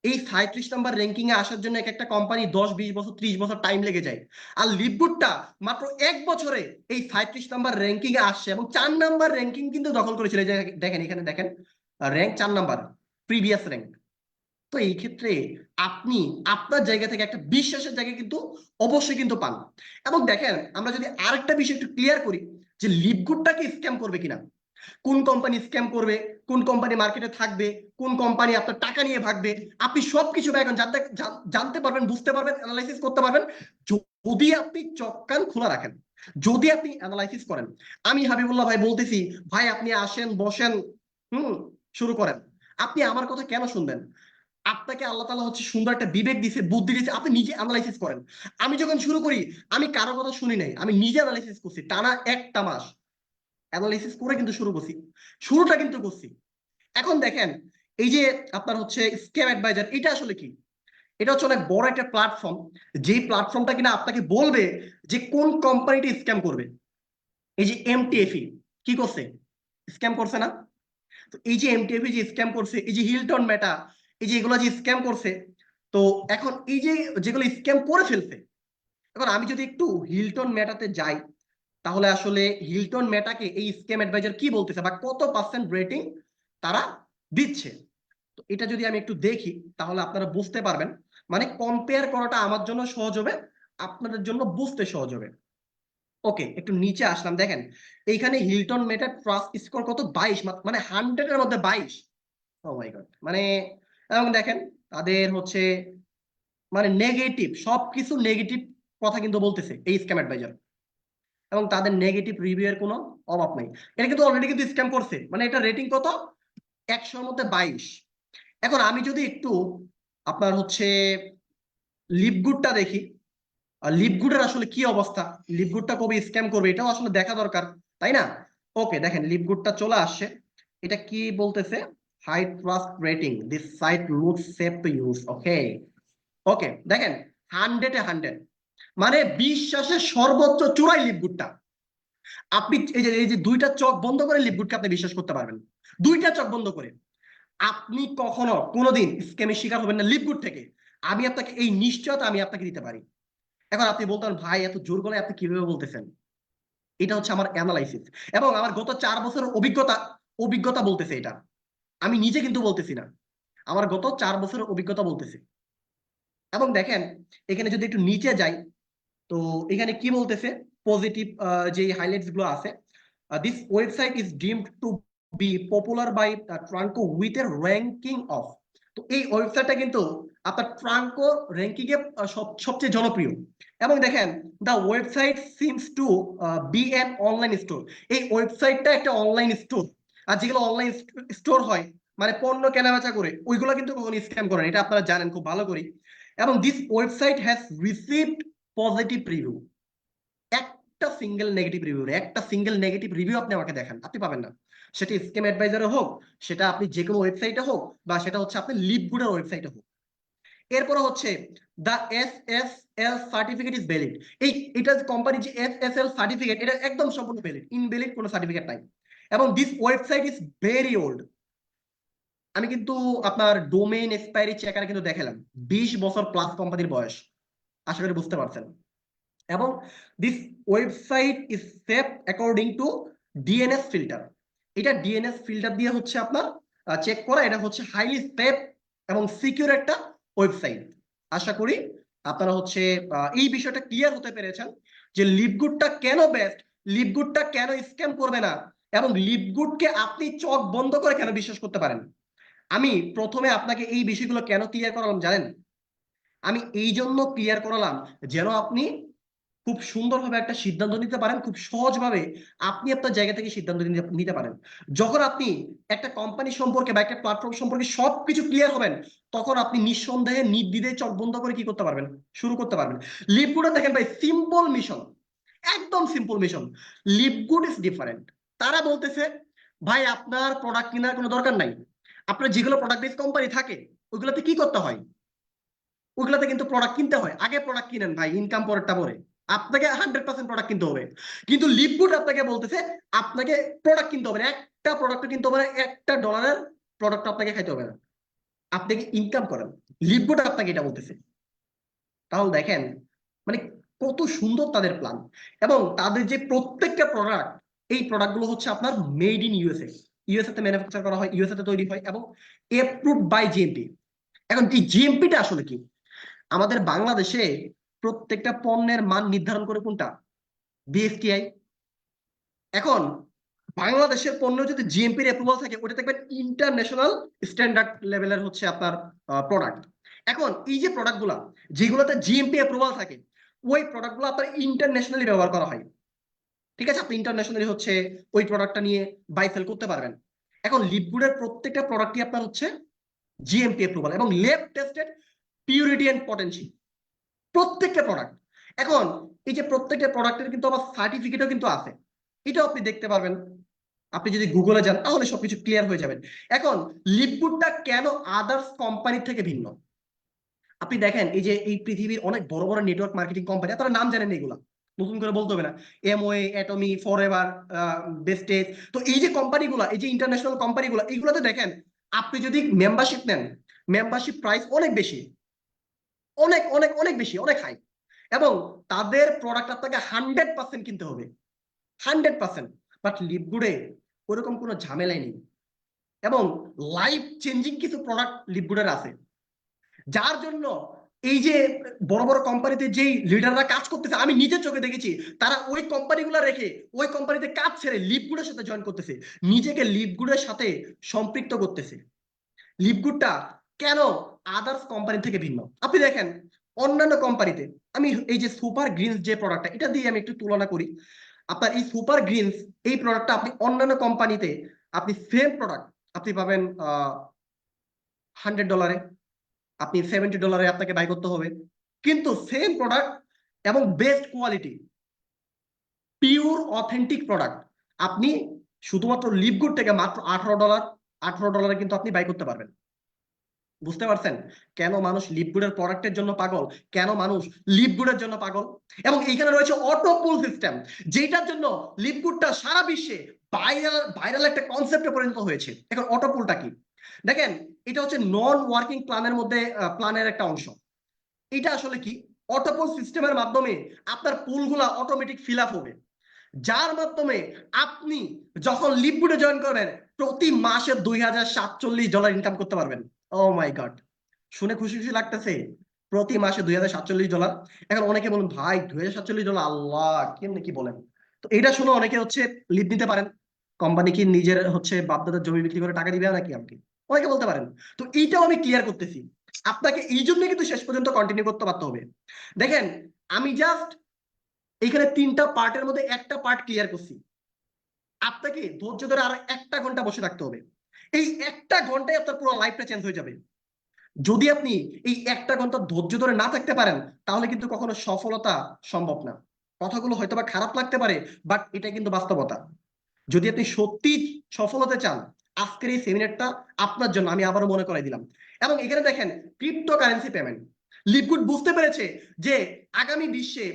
Speaker 3: এই 35 নাম্বার র্যাঙ্কিং এ আসার জন্য এক একটা কোম্পানি 10-20 বছর, 30 বছর টাইম লেগে যায়। আর লিভগুডটা মাত্র 1 বছরে এই 35 নাম্বার র্যাঙ্কিং এ আসছে এবং 4 নাম্বার র্যাঙ্কিং কিন্তু দখল করেছিল। দেখেন এখানে দেখেন, র্যাঙ্ক 4 নাম্বার, প্রিভিয়াস র্যাঙ্ক। তো এই ক্ষেত্রে আপনি আপনার জায়গা থেকে একটা বিশ্বাসের জায়গা কিন্তু অবশ্যই কিন্তু পান। এবং দেখেন আমরা যদি আরেকটা বিষয় একটু ক্লিয়ার করি যে লিভগুডটাকে স্ক্যাম করবে কিনা, কোন কোম্পানি স্ক্যাম করবে, কোন কোম্পানি মার্কেটে থাকবে, কোন কোম্পানি আপনার টাকা নিয়ে ভাগবে, আপনি সবকিছু এখন জানতে পারবেন, বুঝতে পারবেন, অ্যানালাইসিস করতে পারবেন যদি আপনি চোখ কান খোলা রাখেন, যদি আপনি অ্যানালাইসিস করেন। আমি হাবিবুল্লাহ ভাই বলতেছি, ভাই আপনি আসেন, বসেন, শুরু করেন। আপনি আমার কথা কেন শুনবেন? আপনাকে আল্লাহ তাআলা হচ্ছে সুন্দর একটা বিবেক দিয়েছে, বুদ্ধি দিয়েছে, আপনি নিজে অ্যানালাইসিস করেন। আমি যখন শুরু করি, আমি কারো কথা শুনি নাই, আমি নিজে অ্যানালাইসিস করছি, টানা 1টা মাস অ্যানালাইসিস করে কিন্তু শুরুটা কিন্তু করছি। এখন দেখেন এই যে আপনার হচ্ছে স্ক্যাম অ্যাডভাইজার, এটা আসলে কি? এটা হচ্ছে অনেক বড় একটা প্ল্যাটফর্ম, যে প্ল্যাটফর্মটা কিনা আপনাকে বলবে যে কোন কোম্পানিটি স্ক্যাম করবে। এই যে এমটিএফই কি করছে, স্ক্যাম করছে না? তো এই যে এমটিএফই যে স্ক্যাম করছে, এই যে হিলটন মেটা, এই যে এগুলো যে স্ক্যাম করছে, তো এখন এই যে যেগুলো স্ক্যাম করে ফেলছে, এখন আমি যদি একটু হিলটন মেটাতে যাই, তাহলে আসলে হিলটন মেটাকে এই স্ক্যাম অ্যাডভাইজার কি বলতেছে বা কত পার্সেন্ট রেটিং তারা দিচ্ছে, তো এটা যদি আমি একটু দেখি তাহলে আপনারা বুঝতে পারবেন। মানে কম্পেয়ার করাটা আমার জন্য সহজ হবে, আপনাদের জন্য বুঝতে সহজ হবে। ওকে, একটু নিচে আসলাম, দেখেন এইখানে হিলটন মেটার ট্রাস্ট স্কোর কত, 22, মানে 100 এর মধ্যে 22। ও মাই গড, মানে এবং দেখেন তাদের হচ্ছে মানে নেগেটিভ, সবকিছু নেগেটিভ কথা কিন্তু বলতেছে এই স্ক্যাম অ্যাডভাইজার, এবং তাদের নেগেটিভ রিভিউ এর কোনো অভাব নাই। এটা কিন্তু অলরেডি কিন্তু স্ক্যাম করছে, মানে এটা রেটিং কত, 100 এর মধ্যে 22। এখন আমি যদি একটু আপনার হচ্ছে লিভগুডটা দেখি, আর লিভগুডের আসলে কি অবস্থা, লিভগুডটা কবে স্ক্যাম করবে এটাও আসলে দেখা দরকার, তাই না? ওকে, দেখেন লিভগুডটা চলে আসছে, এটা কি বলতেছে, high trust rating, this site looks safe to use. Okay okay, দেখেন 100 এ 100, মানে বিশ্বাসের সর্বোচ্চ চূড়াই লিভগুডটা। আপনি এই যে 2টা চোখ বন্ধ করে লিভগুডকে আপনি বিশ্বাস করতে পারবেন, 2টা চোখ বন্ধ করে। আপনি কখনো কোনোদিন স্ক্যামের শিকার হবেন না লিভগুড থেকে, আমি আপনাকে এই নিশ্চয়তা আমি আপনাকে দিতে পারি। এখন আপনি বলতেন ভাই এত জোর গলায় আপনি কিভাবে বলতেছেন, এটা হচ্ছে আমার অ্যানালাইসিস এবং আমার গত 4 বছরের অভিজ্ঞতা বলতেছে এটা, আমি নিজে কিন্তু বলতেছি না, আমার গত 4 বছরের অভিজ্ঞতা বলতেছে। এবং দেখেন এখানে যদি একটু নিচে যাই, তো এখানে কি বলতেছে, পজিটিভ যে হাইলাইটস গুলো আছে, this website is deemed to be popular by Tranco with a ranking of. তো এই ওয়েবসাইটটা কিন্তু আপনার ট্রাঙ্কো র্যাঙ্কিং এ সবচেয়ে জনপ্রিয়। এবং দেখেন the website seems to be an online store, এই ওয়েবসাইটটা একটা অনলাইন স্টোর। আর যেগুলো অনলাইন স্টোর হয় মানে পণ্য কেনাবেচা করে, ওইগুলো কিন্তু কখনো স্ক্যাম করে না, এটা আপনারা জানেন খুব ভালো করে। এবং this website has received positive review, একটা সিঙ্গেল নেগেটিভ রিভিউ আপনি আমাকে দেখান, আপনি পাবেন না। সেটা স্ক্যাম অ্যাডভাইজারে হোক, সেটা আপনি যে কোনো ওয়েবসাইটে হোক, বা সেটা হচ্ছে আপনি লিভগুডের ওয়েবসাইটে হোক। এরপর হচ্ছে দা এসএসএল সার্টিফিকেট ইজ ভ্যালিড, এটা কোম্পানি যে এসএসএল সার্টিফিকেট, এটা একদম সম্পূর্ণ ভ্যালিড, ইনভ্যালিড কোনো সার্টিফিকেট নাই। এবং this website is very old, আমি কিন্তু আপনার ডোমেইন এক্সপায়ারি চেকার কিন্তু দেখালাম, 20 বছর প্লাস কোম্পানির বয়স, আশা করি বুঝতে পারছেন। এবং this website is safe according to DNS filter. এটা ডিএনএস ফিল্টার দিয়ে হচ্ছে আপনার চেক করা। এটা হচ্ছে হাইলি সেফ এবং সিকিউর একটা ওয়েবসাইট। আশা করি আপনারা হচ্ছে এই বিষয়টা ক্লিয়ার হতে পেরেছেন যে লিপগুডটা কেন বেস্ট, লিপগুডটা কেন স্ক্যাম করবে না, এবং লিপগুডকে আপনি চোখ বন্ধ করে কেন বিশ্বাস করতে পারেন। আমি প্রথমে আপনাকে এই বিষয়গুলো কেন ক্লিয়ার করালাম জানেন? আমি এই জন্য ক্লিয়ার করালাম যেন আপনি খুব সুন্দরভাবে একটা সিদ্ধান্ত নিতে পারেন, খুব সহজভাবে আপনি আপনার জায়গা থেকে সিদ্ধান্ত নিতে পারেন। যখন আপনি একটা কোম্পানি সম্পর্কে বা একটা প্ল্যাটফর্ম সম্পর্কে সবকিছু ক্লিয়ার হবেন, তখন আপনি নিঃসন্দেহে নির্দ্বিধায় চোখ বন্ধ করে কি করতে পারবেন, শুরু করতে পারবেন। লিপগুডে দেখেন ভাই, সিম্পল মিশন, একদম simple mission. Lipgood is different. তারা বলতেছে ভাই আপনার প্রোডাক্ট কেনার কোনো দরকার নাই, আপনার যেগুলো প্রোডাক্ট বেস কোম্পানি থাকে ওইগুলোতে কি করতে হয়, ওইগুলোতে কিন্তু প্রোডাক্ট কিনতে হয়। আগে প্রোডাক্ট কিনেন ভাই, ইনকাম পরেরটা পরে, আপনাকে 100% প্রোডাক্ট কিনতে হবে। কিন্তু লিপগুড আপনাকে বলতেছে আপনাকে প্রোডাক্ট কিনতে হবে না, একটা প্রোডাক্ট কিনতে হবে না, $1 প্রোডাক্ট আপনাকে খাইতে হবে না, আপনাকে ইনকাম করেন। লিপগুড আপনাকে এটা বলতেছে। তাহলে দেখেন মানে কত সুন্দর তাদের প্ল্যান, এবং তাদের যে প্রত্যেকটা প্রোডাক্ট, এই প্রোডাক্টগুলো হচ্ছে আপনার মেড ইন ইউএসএ, ইউএসএ তে ম্যানুফ্যাকচার করা হয়, ইউএসএ তে তৈরি হয় এবং অ্যাপ্রুভড বাই জিএমপি। এখন এই জিএমপিটা আসলে কি? আমাদের বাংলাদেশে প্রত্যেকটা পণ্যের মান নির্ধারণ করে কোনটা? বিএসটিআই। এখন বাংলাদেশের পণ্য যদি জিএমপির অ্যাপ্রুভাল থাকে, ওটা দেখবেন ইন্টারন্যাশনাল স্ট্যান্ডার্ড লেভেলের হচ্ছে আপনার প্রোডাক্ট। এখন এই যে প্রোডাক্টগুলো যেগুলোতে জিএমপি অ্যাপ্রুভাল থাকে, ওই প্রোডাক্টগুলো আপনার ইন্টারন্যাশনালি ব্যবহার করা হয়। ঠিক আছে, আপনি ইন্টারন্যাশনালি হচ্ছে ওই প্রোডাক্টটা নিয়ে বাই সেল করতে পারবেন। এখন লিপগুডের প্রত্যেকটা প্রোডাক্টই আপনার হচ্ছে জিএমপি অ্যাপ্রুভাল এবং ল্যাব টেস্টেড পিউরিটি এন্ড পটেনসি, প্রত্যেকটা প্রোডাক্ট। এখন এই যে প্রত্যেকটা প্রোডাক্টের কিন্তু আবার সার্টিফিকেটও কিন্তু আছে, এটাও আপনি দেখতে পারবেন। আপনি যদি গুগলে যান তাহলে সবকিছু ক্লিয়ার হয়ে যাবেন। এখন লিপগুডটা কেন আদার্স কোম্পানি থেকে ভিন্ন? আপনি দেখেন এই যে এই পৃথিবীর অনেক বড় বড় নেটওয়ার্ক মার্কেটিং কোম্পানি, আপনারা নাম জানেন এগুলা, নতুন করে বলতে হবে না, এমওয়ে, অ্যাটমি, ফরএভার, বেস্টেজ। তো এই যে কোম্পানিগুলা, এই যে ইন্টারন্যাশনাল কোম্পানিগুলা, এইগুলাতে দেখেন আপনি যদি মেম্বারশিপ নেন, মেম্বারশিপ প্রাইস অনেক বেশি, অনেক অনেক অনেক বেশি, অনেক হাই। এবং তাদের প্রোডাক্ট আপনাকে 100% কিনতে হবে, 100%। বাট লিপগুডে ওরকম কোনো ঝামেলাই নেই, এবং লাইফ চেঞ্জিং কিছু প্রোডাক্ট লিপগুডের আছে, যার জন্য এই যে বড় বড় কোম্পানিতে যেই লিডাররা কাজ করতেছে, আমি নিজের চোখে দেখেছি, তারা ওই কোম্পানিগুলো রেখে ওই কোম্পানিতে কাজ ছেড়ে লিপগুডের সাথে জয়েন করতেছে, নিজেকে লিপগুডের সাথে সম্পৃক্ত করতেছে। লিপগুডটা কেন আদার্স কোম্পানি থেকে ভিন্ন? আপনি দেখেন অন্যান্য কোম্পানিতে, আমি এই যে সুপার গ্রিনস যে প্রোডাক্টটা, এটা দিয়ে আমি একটু তুলনা করি। আপনার এই সুপার গ্রিনস এই প্রোডাক্টটা আপনি অন্যান্য কোম্পানিতে আপনি সেম প্রোডাক্ট আপনি পাবেন $100, আপনি $70 আপনাকে বাই করতে হবে। কিন্তু সেম প্রোডাক্ট এবং best quality, pure authentic product আপনি শুধুমাত্র লিপগুড থেকে মাত্র $18 কিন্তু আপনি বাই করতে পারবেন। বুঝতে পারছেন কেন মানুষ লিপগুডের প্রোডাক্টের জন্য পাগল, কেন মানুষ লিপগুডের জন্য পাগল? এবং এইখানে রয়েছে অটো পুল সিস্টেম, যেটার জন্য লিপগুডটা সারা বিশ্বে ভাইরাল একটা কনসেপ্টে পরিণত হয়েছে। এখন অটো পুলটা কি দেখেন, এটা হচ্ছে নন ওয়ার্কিং প্ল্যানের মধ্যে প্ল্যানের একটা অংশ। এটা আসলে কি? অটো পুল সিস্টেমের মাধ্যমে আপনার পুলগুলা অটোমেটিক ফিল আপ হবে, যার মাধ্যমে আপনি যখন লিপগুডে জয়েন করবেন প্রতি মাসে $2047 ইনকাম করতে পারবেন। ও মাই গড, শুনে খুশি খুশি লাগতেছে? প্রতি মাসে $2047। এখন অনেকে বলেন ভাই $2047, আল্লাহ কেমনে কি বলেন? তো এটা শুনে অনেকে হচ্ছে লিপ নিতে পারেন, কোম্পানি কি নিজের হচ্ছে বাপদাদার জমি বিক্রি করে টাকা দিবে নাকি আমাকে, অনেকে বলতে পারেন। তো এইটাও আমি ক্লিয়ার করতেছি, আপনাকে এই জন্য কিন্তু শেষ পর্যন্ত কন্টিনিউ করতে পারতে হবে। দেখেন আমি জাস্ট এইখানে 3টা পার্টের মধ্যে একটা পার্ট ক্লিয়ার করছি, আপনাকে ধৈর্য ধরে আর 1 ঘন্টা বসে থাকতে হবে। এই 1 ঘন্টায় আপনার পুরো লাইফটা চেঞ্জ হয়ে যাবে। যদি আপনি এই 1 ঘন্টা ধৈর্য ধরে না থাকতে পারেন, তাহলে কিন্তু কখনো সফলতা সম্ভব না। কথাগুলো হয়তোবা খারাপ লাগতে পারে, বাট এটা কিন্তু বাস্তবতা। যদি আপনি সত্যি সফল হতে চান, আজকের এই সেমিনারটা আপনার জন্য, আমি আবারও মনে করাই দিলাম। এবং এখানে দেখেন ক্রিপ্টোকারেন্সি পেমেন্ট, লিপগুড বুঝতে পেরেছে যে আগামী বিশ্বে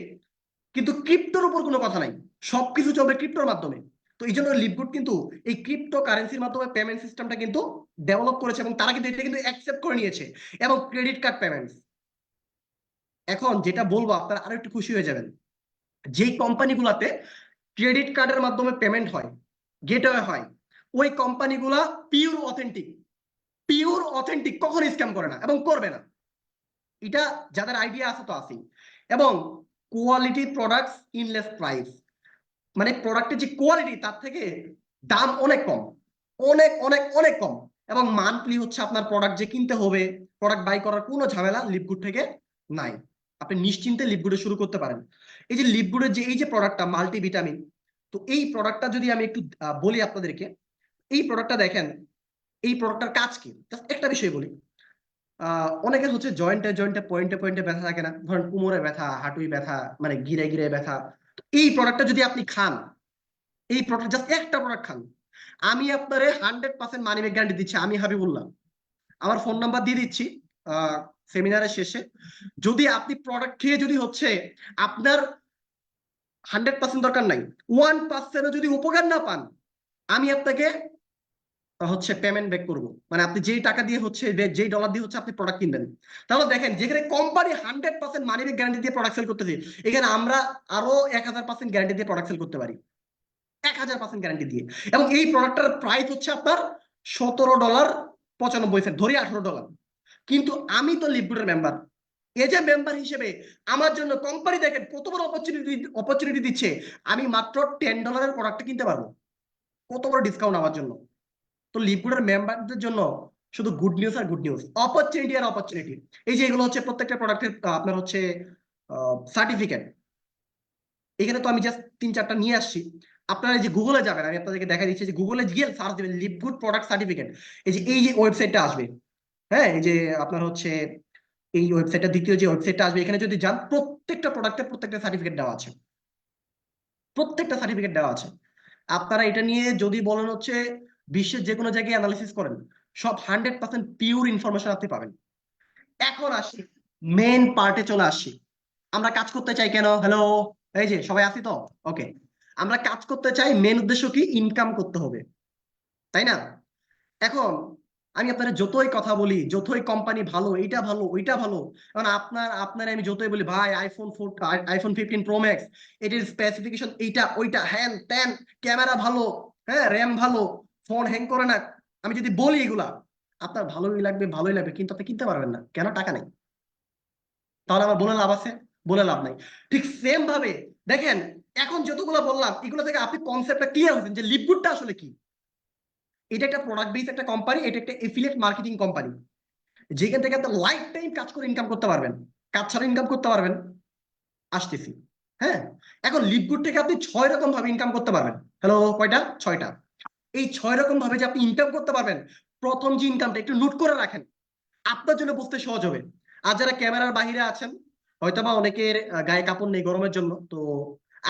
Speaker 3: কিন্তু ক্রিপ্টোর উপর কোনো কথা নাই, সবকিছু চলবে ক্রিপ্টোর মাধ্যমে। তো এই জন্য লিপগুড কিন্তু এই ক্রিপ্টো কারেন্সির মাধ্যমে পেমেন্ট সিস্টেমটা কিন্তু ডেভেলপ করেছে, এবং তারা কিন্তু এটা কিন্তু অ্যাকসেপ্ট করে নিয়েছে। এবং ক্রেডিট কার্ড পেমেন্টস, এখন যেটা বলবো আপনারা আরো একটু খুশি হয়ে যাবেন, যেই কোম্পানিগুলোতে ক্রেডিট কার্ডের মাধ্যমে পেমেন্ট হয়, গেটওয়ে হয়, ওই কোম্পানিগুলা পিওর অথেন্টিক, কখনো স্ক্যাম করে না এবং করবে না। এটা যাদের আইডিয়া আছে তো আছেই। এবং quality products in less price, মানে প্রোডাক্টের যে কোয়ালিটি তার থেকে দাম অনেক কম, অনেক অনেক অনেক কম। এবং মান্থলি হচ্ছে আপনার প্রোডাক্ট যে কিনতে হবে, প্রোডাক্ট বাই করার কোনো ঝামেলা লিপগুড থেকে নাই। আপনি নিশ্চিন্তে লিপগুডে শুরু করতে পারেন। এই যে লিপগুডের যে এই যে প্রোডাক্টটা মাল্টিভিটামিন, তো এই প্রোডাক্টটা যদি আমি একটু বলি আপনাদেরকে, এই প্রোডাক্টটা দেখেন, এই প্রোডাক্টটার কাজ কি, জাস্ট একটা বিষয় বলি। অনেকের হচ্ছে জয়েন্টে জয়েন্টে পয়েন্টে পয়েন্টে ব্যথা থাকে না, ধরেন কোমরে ব্যথা, হাঁটুই ব্যথা, মানে গিরে গিরে ব্যথা। এই প্রোডাক্টটা যদি আপনি খান, এই প্রোডাক্ট জাস্ট একটা প্রোডাক্ট খান, আমি আপনারে 100% মানি ব্যাক গ্যারান্টি দিচ্ছি। আমি হাবিবুল্লাহ, আমার ফোন নাম্বার দিয়ে দিচ্ছি সেমিনারের শেষে। যদি আপনি প্রোডাক্ট খেয়ে যদি হচ্ছে আপনার 100% দরকার নাই, 1% যদি উপকার না পান, আমি আপনাকে হচ্ছে পেমেন্ট ব্যাক করবো। মানে আপনি যেই টাকা দিয়ে হচ্ছে, যেই ডলার দিয়ে হচ্ছে আপনি প্রোডাক্ট কিনবেন। তাহলে দেখেন, যেখানে কোম্পানি 100% মানি ব্যাক গ্যারান্টি দিয়ে প্রোডাক্ট সেল করতেছে, এখানে আমরা আরো 1000% গ্যারান্টি দিয়ে প্রোডাক্ট সেল করতে পারি, 1000% গ্যারান্টি দিয়ে। এবং এই প্রোডাক্টটার প্রাইস হচ্ছে আপনার $17.95, ধরি $18। কিন্তু আমি তো লিপগুডের মেম্বার, এজ এ মেম্বার হিসেবে আমার জন্য কোম্পানি দেখেন কত বড় অপরচুনিটি দিচ্ছে। আমি মাত্র $10 প্রোডাক্ট কিনতে পারবো, কত বড় ডিসকাউন্ট আমার জন্য। তো লিপগুডের মেম্বারদের জন্য শুধু গুড নিউজ আর গুড নিউজ, অপরচুনিটি আর অপরচুনিটি। এই যে এগুলো হচ্ছে প্রত্যেকটা প্রোডাক্টের আপনার হচ্ছে সার্টিফিকেট। এখানে তো আমি জাস্ট 3-4টা নিয়ে আসছি। আপনারা যে গুগলে যাবেন, আমি আপনাদেরকে দেখা দিচ্ছি যে গুগলে গিয়ে সার্চ দিবেন লিপগুড প্রোডাক্ট সার্টিফিকেট, এই যে ওয়েবসাইটটা আসবে। হ্যাঁ, এই যে আপনার হচ্ছে এই ওয়েবসাইটটা, দ্বিতীয় যে ওয়েবসাইটটা আসবে, এখানে যদি যান প্রত্যেকটা প্রোডাক্টের প্রত্যেকটা সার্টিফিকেট দেওয়া আছে, প্রত্যেকটা সার্টিফিকেট দেওয়া আছে। আপনারা এটা নিয়ে যদি বলেন হচ্ছে বিশ্বের যে কোনো জায়গায় অ্যানালিসিস করেন, সব 100% পিওর ইনফরমেশন আপনি পাবেন। এখন আসি, মেন পার্টে চলে আসি। আমরা কাজ করতে চাই কেন? হ্যালো, এই যে সবাই আছি তো? ওকে, আমরা কাজ করতে চাই, মেন উদ্দেশ্য কি? ইনকাম করতে হবে, তাই না? এখন আমি আপনার যতই কথা বলি, যতই কোম্পানি ভালো, এইটা ভালো ওইটা ভালো, কারণ আপনার আমি যতই বলি ভাই আইফোন 15 প্রো ম্যাক্স, এটির স্পেসিফিকেশন এইটা ওইটা হ্যান ত্যান, ক্যামেরা ভালো, হ্যাঁ র্যাম ভালো, ফোন হ্যাং করে না, আমি যদি বলি এগুলা, আপনার ভালোই লাগবে, কিন্তু আপনি কিনতে পারবেন না, কেন? টাকা নেই। তাহলে আমার বলে লাভ আছে? বলে লাভ নাই। ঠিক সেম ভাবে দেখেন, এখন যতগুলো বললাম এগুলো থেকে আপনি কনসেপ্টটা ক্লিয়ার হয়েছেন যে লিপগুডটা আসলে কি। এটা একটা প্রোডাক্ট বেস একটা কোম্পানি, এটা একটা এফিলিয়েট মার্কেটিং কোম্পানি, যেখান থেকে আপনি লাইফ টাইম কাজ করে ইনকাম করতে পারবেন, কাজ ছাড়া ইনকাম করতে পারবেন। আসতেছি, হ্যাঁ। এখন লিপগুড থেকে আপনি 6 রকম ভাবে ইনকাম করতে পারবেন। হ্যালো, কয়টা? 6টা। এই 6 রকম ভাবে যে আপনি ইনকাম করতে পারবেন, প্রথম যে ইনকামটা একটু নোট করে রাখেন, আপনার জন্য বুঝতে সহজ হবে। আর যারা ক্যামেরার বাহিরে আছেন, হয়তোবা অনেকের গায়ে কাপড় নেই গরমের জন্য, তো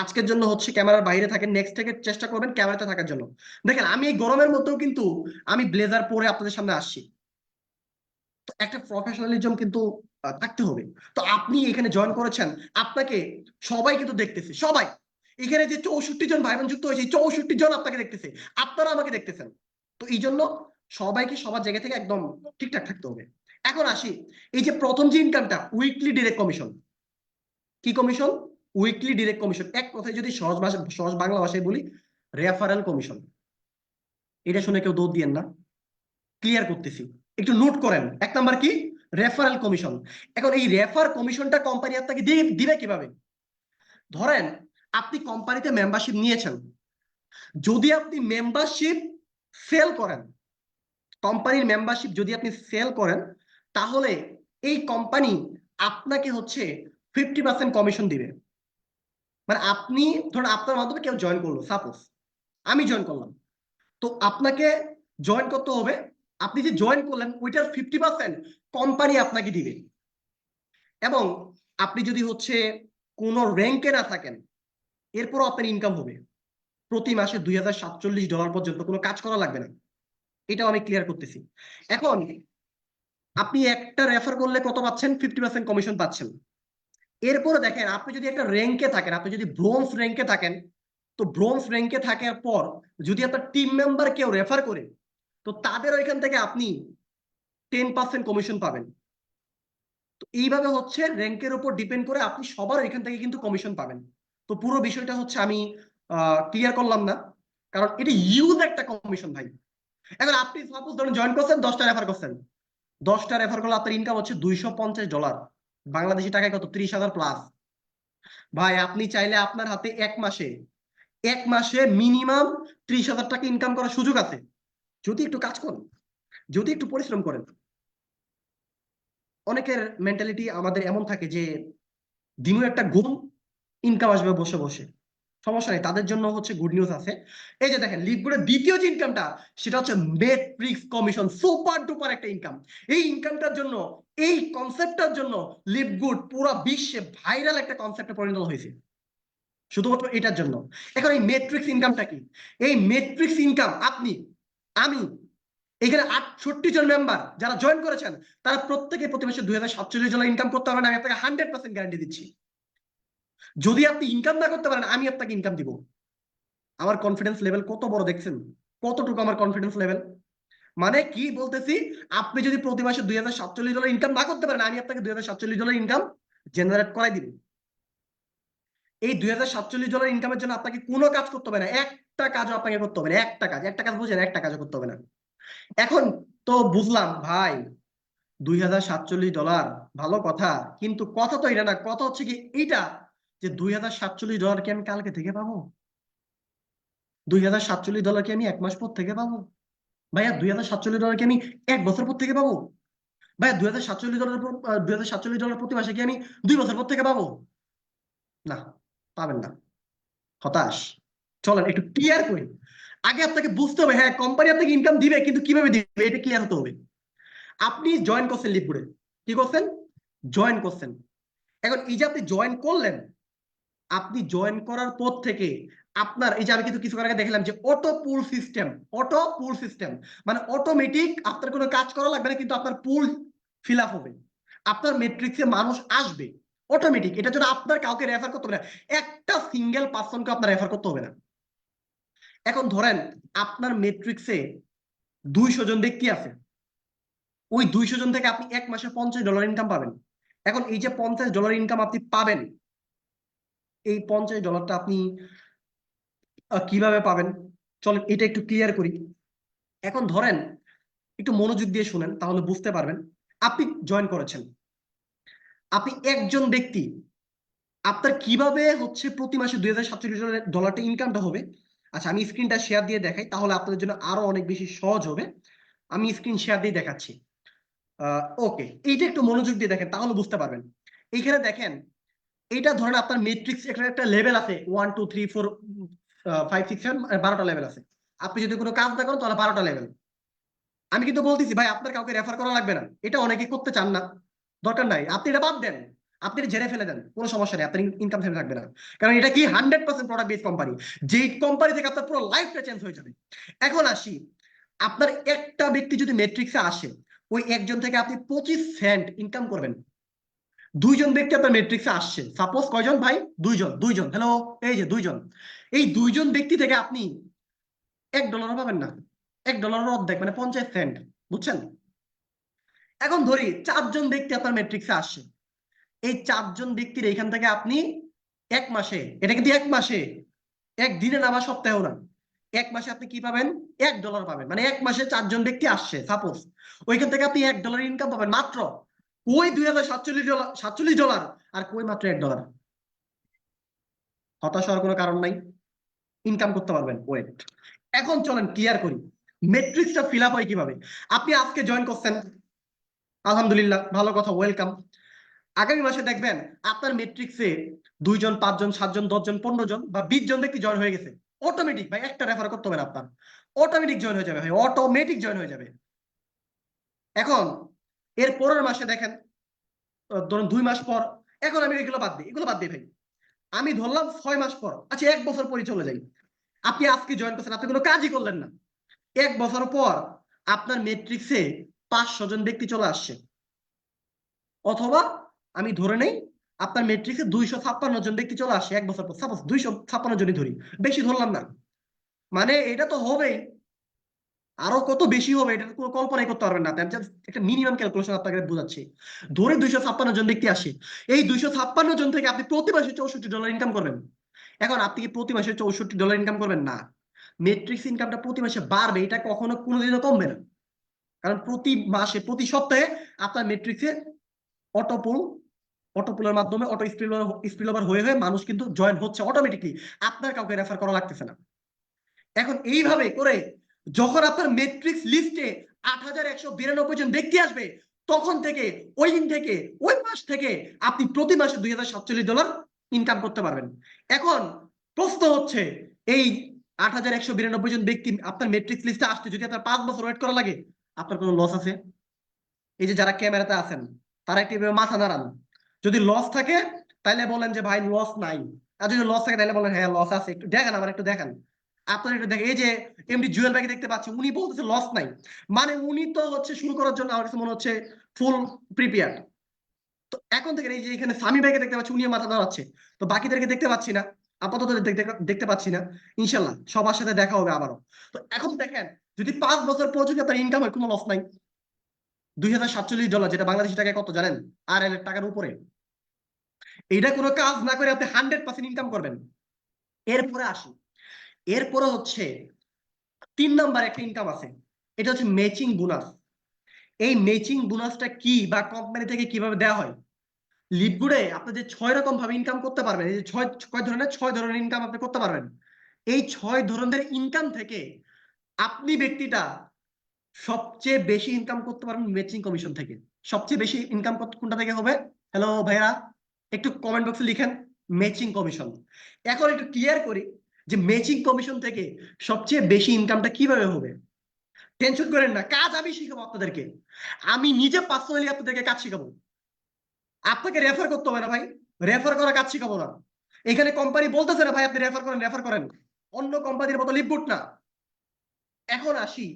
Speaker 3: আজকের জন্য হচ্ছে ক্যামেরার বাইরে থাকেন, নেক্সট থেকে চেষ্টা করবেন ক্যামেরাতে থাকার জন্য। দেখেন, আমি এই গরমের মধ্যেও কিন্তু আমি ব্লেজার পরে আপনাদের সামনে আসছি, তো একটা প্রফেশনালিজম কিন্তু থাকতে হবে। তো আপনি এখানে জয়েন করেছেন, আপনাকে সবাই কিন্তু দেখতেছে, সবাই এখানে যে 64 জন ভাই বোন যুক্ত হয়েছে, 64 জন আপনাকে দেখতেছে, আপনারা আমাকে দেখতেছেন। তো এই জন্য সবাইকে সবার জায়গা থেকে একদম ঠিকঠাক থাকতে হবে। এখন আসি, এই যে প্রথম যে ইনকামটা, উইকলি ডিরেক্ট কমিশন। কি কমিশন? Weekly direct commission. এক কথায় যদি সহজ বাংলা ভাষায় বলি, রেফারেল কমিশন। এটা শুনে কেউ দৌড় দিয়েন না, ক্লিয়ার করতেছি, একটু নোট করেন। 1 নাম্বার কি? Referral commission. এখন এই রেফার কমিশনটা কোম্পানি আপনাকে দিবে কিভাবে? ধরেন আপনি কোম্পানিতে মেম্বারশিপ নিয়েছেন, যদি আপনি মেম্বারশিপ সেল করেন, কোম্পানির মেম্বারশিপ যদি আপনি সেল করেন, তাহলে এই কোম্পানি আপনাকে হচ্ছে 50% কমিশন দিবে। মানে আপনি ধরুন আপনার মাধ্যমে কেউ জয়েন করলো, সাপোজ আমি জয়েন করলাম, তো আপনাকে জয়েন করতে হবে, আপনি যে জয়েন করলেন ওইটার 50% কোম্পানি আপনাকে দিবে। এবং আপনি যদি হচ্ছে কোনো র্যাঙ্কে না থাকেন, এরপরও আপনার ইনকাম হবে প্রতি মাসে $2047 পর্যন্ত, কোনো কাজ করা লাগবে না। এটাও আমি ক্লিয়ার করতেছি। এখন আপনি একটা রেফার করলে কত পাচ্ছেন? 50% কমিশন পাচ্ছেন। এরপরে দেখেন, আপনি যদি একটা র্যাঙ্কে থাকেন, আপনি যদি ব্রোঞ্জ র্যাঙ্কে থাকেন, তো ব্রোঞ্জ র্যাঙ্কে থাকার পর যদি আপনার টিম মেম্বার কেউ রেফার করে, তো তাদের ওইখান থেকে আপনি 10% কমিশন পাবেন। তো এইভাবে হচ্ছে র্যাঙ্কের উপর ডিপেন্ড করে আপনি সবার এখান থেকে কিন্তু কমিশন পাবেন। তো পুরো বিষয়টা হচ্ছে আমি ক্লিয়ার করলাম না, কারণ এটা ইউজ একটা কমিশন ভাই। এখন আপনি সাপোজ ধরুন জয়েন করছেন, 10টা রেফার করছেন, 10টা রেফার করলে আপনার ইনকাম হচ্ছে $250, বাংলাদেশি টাকায় কত, 30,000 প্লাস। ভাই আপনি চাইলে আপনার হাতে এক মাসে মিনিমাম 30,000 টাকা ইনকাম করার সুযোগ আছে, যদি একটু কাজ করেন, যদি একটু পরিশ্রম করেন। অনেকের মেন্টালিটি আমাদের এমন থাকে যে দিনু একটা গুণ ইনকাম আসবে বসে বসে, সমস্যা নেই, তাদের জন্য হচ্ছে গুড নিউজ আছে। এই যে দেখেন লিপগুডের দ্বিতীয় যে ইনকামটা, সেটা হচ্ছে মেট্রিক্স কমিশন, সুপার ডুপার একটা ইনকাম। এই ইনকামটার জন্য, এই কনসেপ্টটার জন্য লিপগুড পুরো বিশ্বে ভাইরাল একটা কনসেপ্টে পরিণত হয়েছে, শুধুমাত্র এটার জন্য। এখন এই মেট্রিক্স ইনকামটা কি? এই মেট্রিক্স ইনকাম আপনি, আমি, এখানে 68 জন মেম্বার যারা জয়েন করেছেন, তারা প্রত্যেকে প্রতি মাসে $2,047 ইনকাম করতে পারবেন, আমি আপনাকে 100% গ্যারান্টি দিচ্ছি। যদি আপনি ইনকাম না করতে পারেন, আমি আপনাকে ইনকাম দিব। আমার কনফিডেন্স লেভেল কত বড় দেখছেন, কতটুকু আমার কনফিডেন্স লেভেল। মানে কি বলতেছি, আপনি যদি প্রতি মাসে $2,047 ইনকাম না করতে পারেন, আমি আপনাকে $2,047 ইনকাম জেনারেট করাই দিব। এই $2,047 ইনকামের জন্য আপনাকে কোনো কাজ করতে হবে না, একটা কাজও আপনাকে করতে হবে না, একটা কাজ বুঝেন, একটা কাজও করতে হবে না। এখন তো বুঝলাম ভাই $2,047 ভালো কথা, কিন্তু কথা তো এটা না, কথা হচ্ছে কি এইটা যে $2,047 কি আমি কালকে থেকে পাবো? $2,047 কি আমি এক মাস পর থেকে পাবো? ভাইয়া $2,047 কি আমি এক বছর পর থেকে পাবো? ভাইয়া $2,047 প্রতি মাসে কি আমি 2 বছর পর থেকে পাবো? না, পাবেন না, হতাশ। চলেন একটু ক্লিয়ার করি। আগে আপনাকে বুঝতে হবে, হ্যাঁ কোম্পানি আপনাকে ইনকাম দিবে, কিন্তু কিভাবে দিবে এটা ক্লিয়ার হতে হবে। আপনি জয়েন করছেন লিপগুডে, কি করছেন? জয়েন করছেন। এখন এই যে আপনি জয়েন করলেন, আপনি জয়েন করার পর থেকে আপনার এই যে আমি কিন্তু কিছুক্ষণ আগে দেখলাম যে অটো পুল সিস্টেম, মানে অটোমেটিক আপনার কোনো কাজ করা লাগবে না, কিন্তু আপনার পুল ফিল আপ হবে, আপনার মেট্রিক্সে মানুষ আসবে অটোমেটিক। এটার জন্য আপনার কাউকে রেফার করতে হবে না, একটা সিঙ্গেল পার্সনকে আপনার রেফার করতে হবে না। এখন ধরেন আপনার মেট্রিক্সে 200 জন ব্যক্তি আছে, ওই 200 জন থেকে আপনি এক মাসে $50 ইনকাম পাবেন। এখন এই যে $50 ইনকাম আপনি পাবেন, এই $50 আপনি কিভাবে পাবেন চলেন এটা একটু ক্লিয়ার করি। এখন ধরেন একটু মনোযোগ দিয়ে শুনেন, তাহলে বুঝতে পারবেন। আপনি জয়েন করেছেন, আপনি একজন ব্যক্তি, আপনার কিভাবে হচ্ছে প্রতি মাসে $2,047 ইনকামটা হবে। আচ্ছা আমি স্ক্রিনটা শেয়ার দিয়ে দেখাই, তাহলে আপনাদের জন্য আরো অনেক বেশি সহজ হবে। আমি স্ক্রিন শেয়ার দিয়ে দেখাচ্ছি। ওকে, এইটা একটু মনোযোগ দিয়ে দেখেন, তাহলে বুঝতে পারবেন। এইখানে দেখেন, এইটা ধরেন আপনার মেট্রিক্স একটা লেভেল আছে, 1 2 3 4 5 6 7 12টা লেভেল আছে। আপনি যদি কোনো কাজ না করেন তাহলে 12টা লেভেল। আমি কিন্তু বলতেছি ভাই আপনার কাউকে রেফার করা লাগবে না, এটা অনেকে করতে চান না, দরকার নাই, আপনি এটা বাদ দেন, আপনি এটা ঝেড়ে ফেলে দেন, কোনো সমস্যা নেই, আপনার ইনকাম থেমে থাকবে না। কারণ এটা কি 100% প্রোডাক্ট বেস কোম্পানি, যে কোম্পানি থেকে আপনার পুরো লাইফটা চেঞ্জ হয়ে যাবে। এখন আসি, আপনার একটা ব্যক্তি যদি মেট্রিক্সে আসে, ওই একজন থেকে আপনি 25 সেন্ট ইনকাম করবেন। 2 জন ব্যক্তি আপনার মেট্রিক্সে আসছে, সাপোজ কয়জন ভাই? 2 জন, হ্যালো, এই যে 2 জন, এই 2 জন ব্যক্তি থেকে আপনি $1 পাবেন না, $1 অর্ধেক মানে 50 সেন্ট, বুঝছেন? এখন ধরি 4 জন ব্যক্তি আপনার মেট্রিক্সে আসছে, এই 4 জন ব্যক্তির এইখান থেকে আপনি এক মাসে, এটা কিন্তু এক মাসে, একদিনে না বা সপ্তাহেও না, এক মাসে আপনি কি পাবেন? $1 পাবেন। মানে এক মাসে 4 জন ব্যক্তি আসছে সাপোজ, ওইখান থেকে আপনি $1 ইনকাম পাবেন মাত্র। ওই $2,047 আর কই মাত্র $1। হতাশ হওয়ার কোনো কারণ নাই, ইনকাম করতে পারবেন। ওয়েট, এখন চলেন ক্লিয়ার করি মেট্রিক্সটা ফিল আপ হয় কিভাবে। আপনি আজকে জয়েন করছেন, আলহামদুলিল্লাহ, ভালো কথা, ওয়েলকাম। আগামী মাসে দেখবেন আপনার মেট্রিক্সে 2 জন 5 জন 7 জন 10 জন 15 জন বা 20 জন ব্যক্তি জয়েন হয়ে গেছে অটোমেটিক। ভাই একটা রেফার করতে হবে না, আপনার অটোমেটিক জয়েন হয়ে যাবে, ভাই অটোমেটিক জয়েন হয়ে যাবে। এখন এর পরের মাসে দেখেন, ধরুন 2 মাস পর, এখন আমি এগুলো বাদ দিই ভাই, আমি ধরলাম 6 মাস পর, আচ্ছা 1 বছর পরই চলে যাই। আপনি আজকে জয়েন করছেন, আপনি কোনো কাজই করলেন না, 1 বছর পর আপনার মেট্রিক্সে 500 জন ব্যক্তি চলে আসছে। অথবা আমি ধরে নেই আপনার মেট্রিক্সে 256 জন ব্যক্তি চলে আসে 1 বছর পর, সাপোজ 256 জনই ধরি, বেশি ধরলাম না। মানে এটা তো হবেই, আরো কত বেশি হবে এটা কোনো কল্পনাই করতে পারবেন না, আমি জাস্ট একটা মিনিমাম ক্যালকুলেশন আপনাকে বোঝাচ্ছি। ধরে 256 জন ব্যক্তি আসে, এই 256 জন থেকে আপনি প্রতি মাসে $64 ইনকাম করবেন। এখন আপনি কি প্রতি মাসে $64 ইনকাম করবেন? না, মেট্রিক্স ইনকামটা প্রতি মাসে বাড়বে, এটা কখনো কোনোদিনও কমবে না। কারণ প্রতি মাসে প্রতি সপ্তাহে আপনার মেট্রিক্সে অটোপুলের মাধ্যমে অটো স্পিল ওভার হয়ে হয়ে মানুষ কিন্তু জয়েন হচ্ছে অটোমেটিকলি, আপনার কাউকে রেফার করা লাগতেছে না। এখন এইভাবে করে যখন আপনার মেট্রিক্স লিস্টে 8,192 জন ব্যক্তি আসবে, তখন থেকে ওই দিন থেকে ওই মাস থেকে আপনি প্রতি মাসে $2,047 ইনকাম করতে পারবেন। এখন প্রশ্ন হচ্ছে, এই 8,192 জন ব্যক্তি আপনার মেট্রিক্স লিস্টে আসতে যদি আপনার 5 বছর ওয়েট করা লাগে, আপনার কোনো লস আছে? এই যে যারা ক্যামেরাতে আছেন তারা একটু মাথা নাড়ান। যদি লস থাকে তাহলে বলেন যে ভাই লস নাই, আর যদি লস থাকে তাহলে বলেন হ্যাঁ লস আছে। একটু দেখেন, আমার একটু দেখেন, আপনারা একটু দেখেন। এই যে এমডি জুয়েল ভাইকে দেখতে পাচ্ছি, উনি বলতেছে লস নাই, মানে উনি তো হচ্ছে শুরু করার জন্য আমার কাছে মনে হচ্ছে ফুল প্রিপেয়ার। তো এখন থেকে এই যে এখানে সামি ভাইকে দেখতে পাচ্ছি, উনিও মাথা নাড়াচ্ছে। তো বাকিদেরকে দেখতে পাচ্ছি না, আপাতত দেখতে পাচ্ছি না। ইনশাল্লাহ সবার সাথে দেখা হবে আবারও। তো এখন দেখেন, যদি 5 বছর পর যদি আপনার ইনকাম হয়, কোনো লস নাই। $2,047, যেটা বাংলাদেশি টাকায় কত জানেন? RL এর টাকার উপরে। এইটা কোনো কাজ না করে আপনি 100% ইনকাম করবেন। এরপরে আসি, এরপরে হচ্ছে 3 নাম্বার একটা ইনকাম আছে, এটা হচ্ছে ম্যাচিং বোনাস। এই ম্যাচিং বোনাসটা কি বা কোম্পানি থেকে কিভাবে দেওয়া হয়? লিডগুডে আপনি যে 6 রকম ভাবে ইনকাম করতে পারবেন, এই যে 6 ধরনের ইনকাম আপনি করতে পারবেন। এই 6 ধরনের ইনকাম থেকে আপনি ব্যক্তিটা সবচেয়ে বেশি ইনকাম করতে পারবেন ম্যাচিং কমিশন থেকে। সবচেয়ে বেশি ইনকাম কোনটা থেকে হবে? হ্যালো ভাইয়া, একটু কমেন্ট বক্সে লিখেন ম্যাচিং কমিশন। এখন একটু ক্লিয়ার করি যে ম্যাচিং কমিশন থেকে সবচেয়ে বেশি ইনকামটা কিভাবে হবে। টেনশন করেন না, কাজ আমি শিখাবো আপনাদেরকে। আমি নিজে পার্সোনালি আপনাদেরকে কাজ শিখাবো। আপনাকে রেফার করতে হবে না ভাই, রেফার করা কাজ শিখাবো না। এখানে কোম্পানি বলতেছে না ভাই আপনি রেফার করেন, অন্য কোম্পানির মতো লিপগুড না। এখন আসি,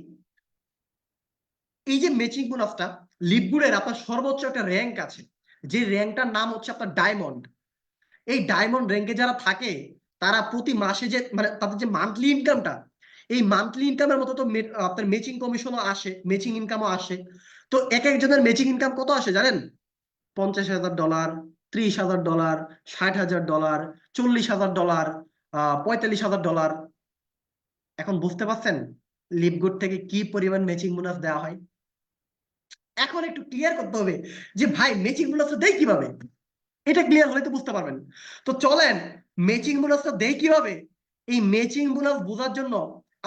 Speaker 3: এই যে ম্যাচিং বোনাসটা, লিপগুডের আপনার সর্বোচ্চ একটা র্যাঙ্ক আছে, যে র্যাঙ্কটার নাম হচ্ছে আপনার ডায়মন্ড। এই ডায়মন্ড র্যাঙ্কে যারা থাকে তারা প্রতি মাসে যে মানে তাদের যে মান্থলি ইনকামটা, এই মান্থলি ইনকামের মতো তো আপনার ম্যাচিং কমিশনও আসে, ম্যাচিং ইনকামও আসে। তো এক একজনের ম্যাচিং ইনকাম কত আসে জানেন? $50,000, $30,000, $60,000, $40,000, $45,000। এখন বুঝতে পারছেন লিপগুড থেকে কি পরিমাণ ম্যাচিং বোনাস দেওয়া হয়? এখন একটু ক্লিয়ার করতে হবে যে ভাই ম্যাচিং বোনাসটা দেয় কিভাবে, এটা ক্লিয়ার হলে তো বুঝতে পারবেন। তো চলেন ম্যাচিং বোনাসটা দেয় কিভাবে, এই ম্যাচিং বোনাস বোঝার জন্য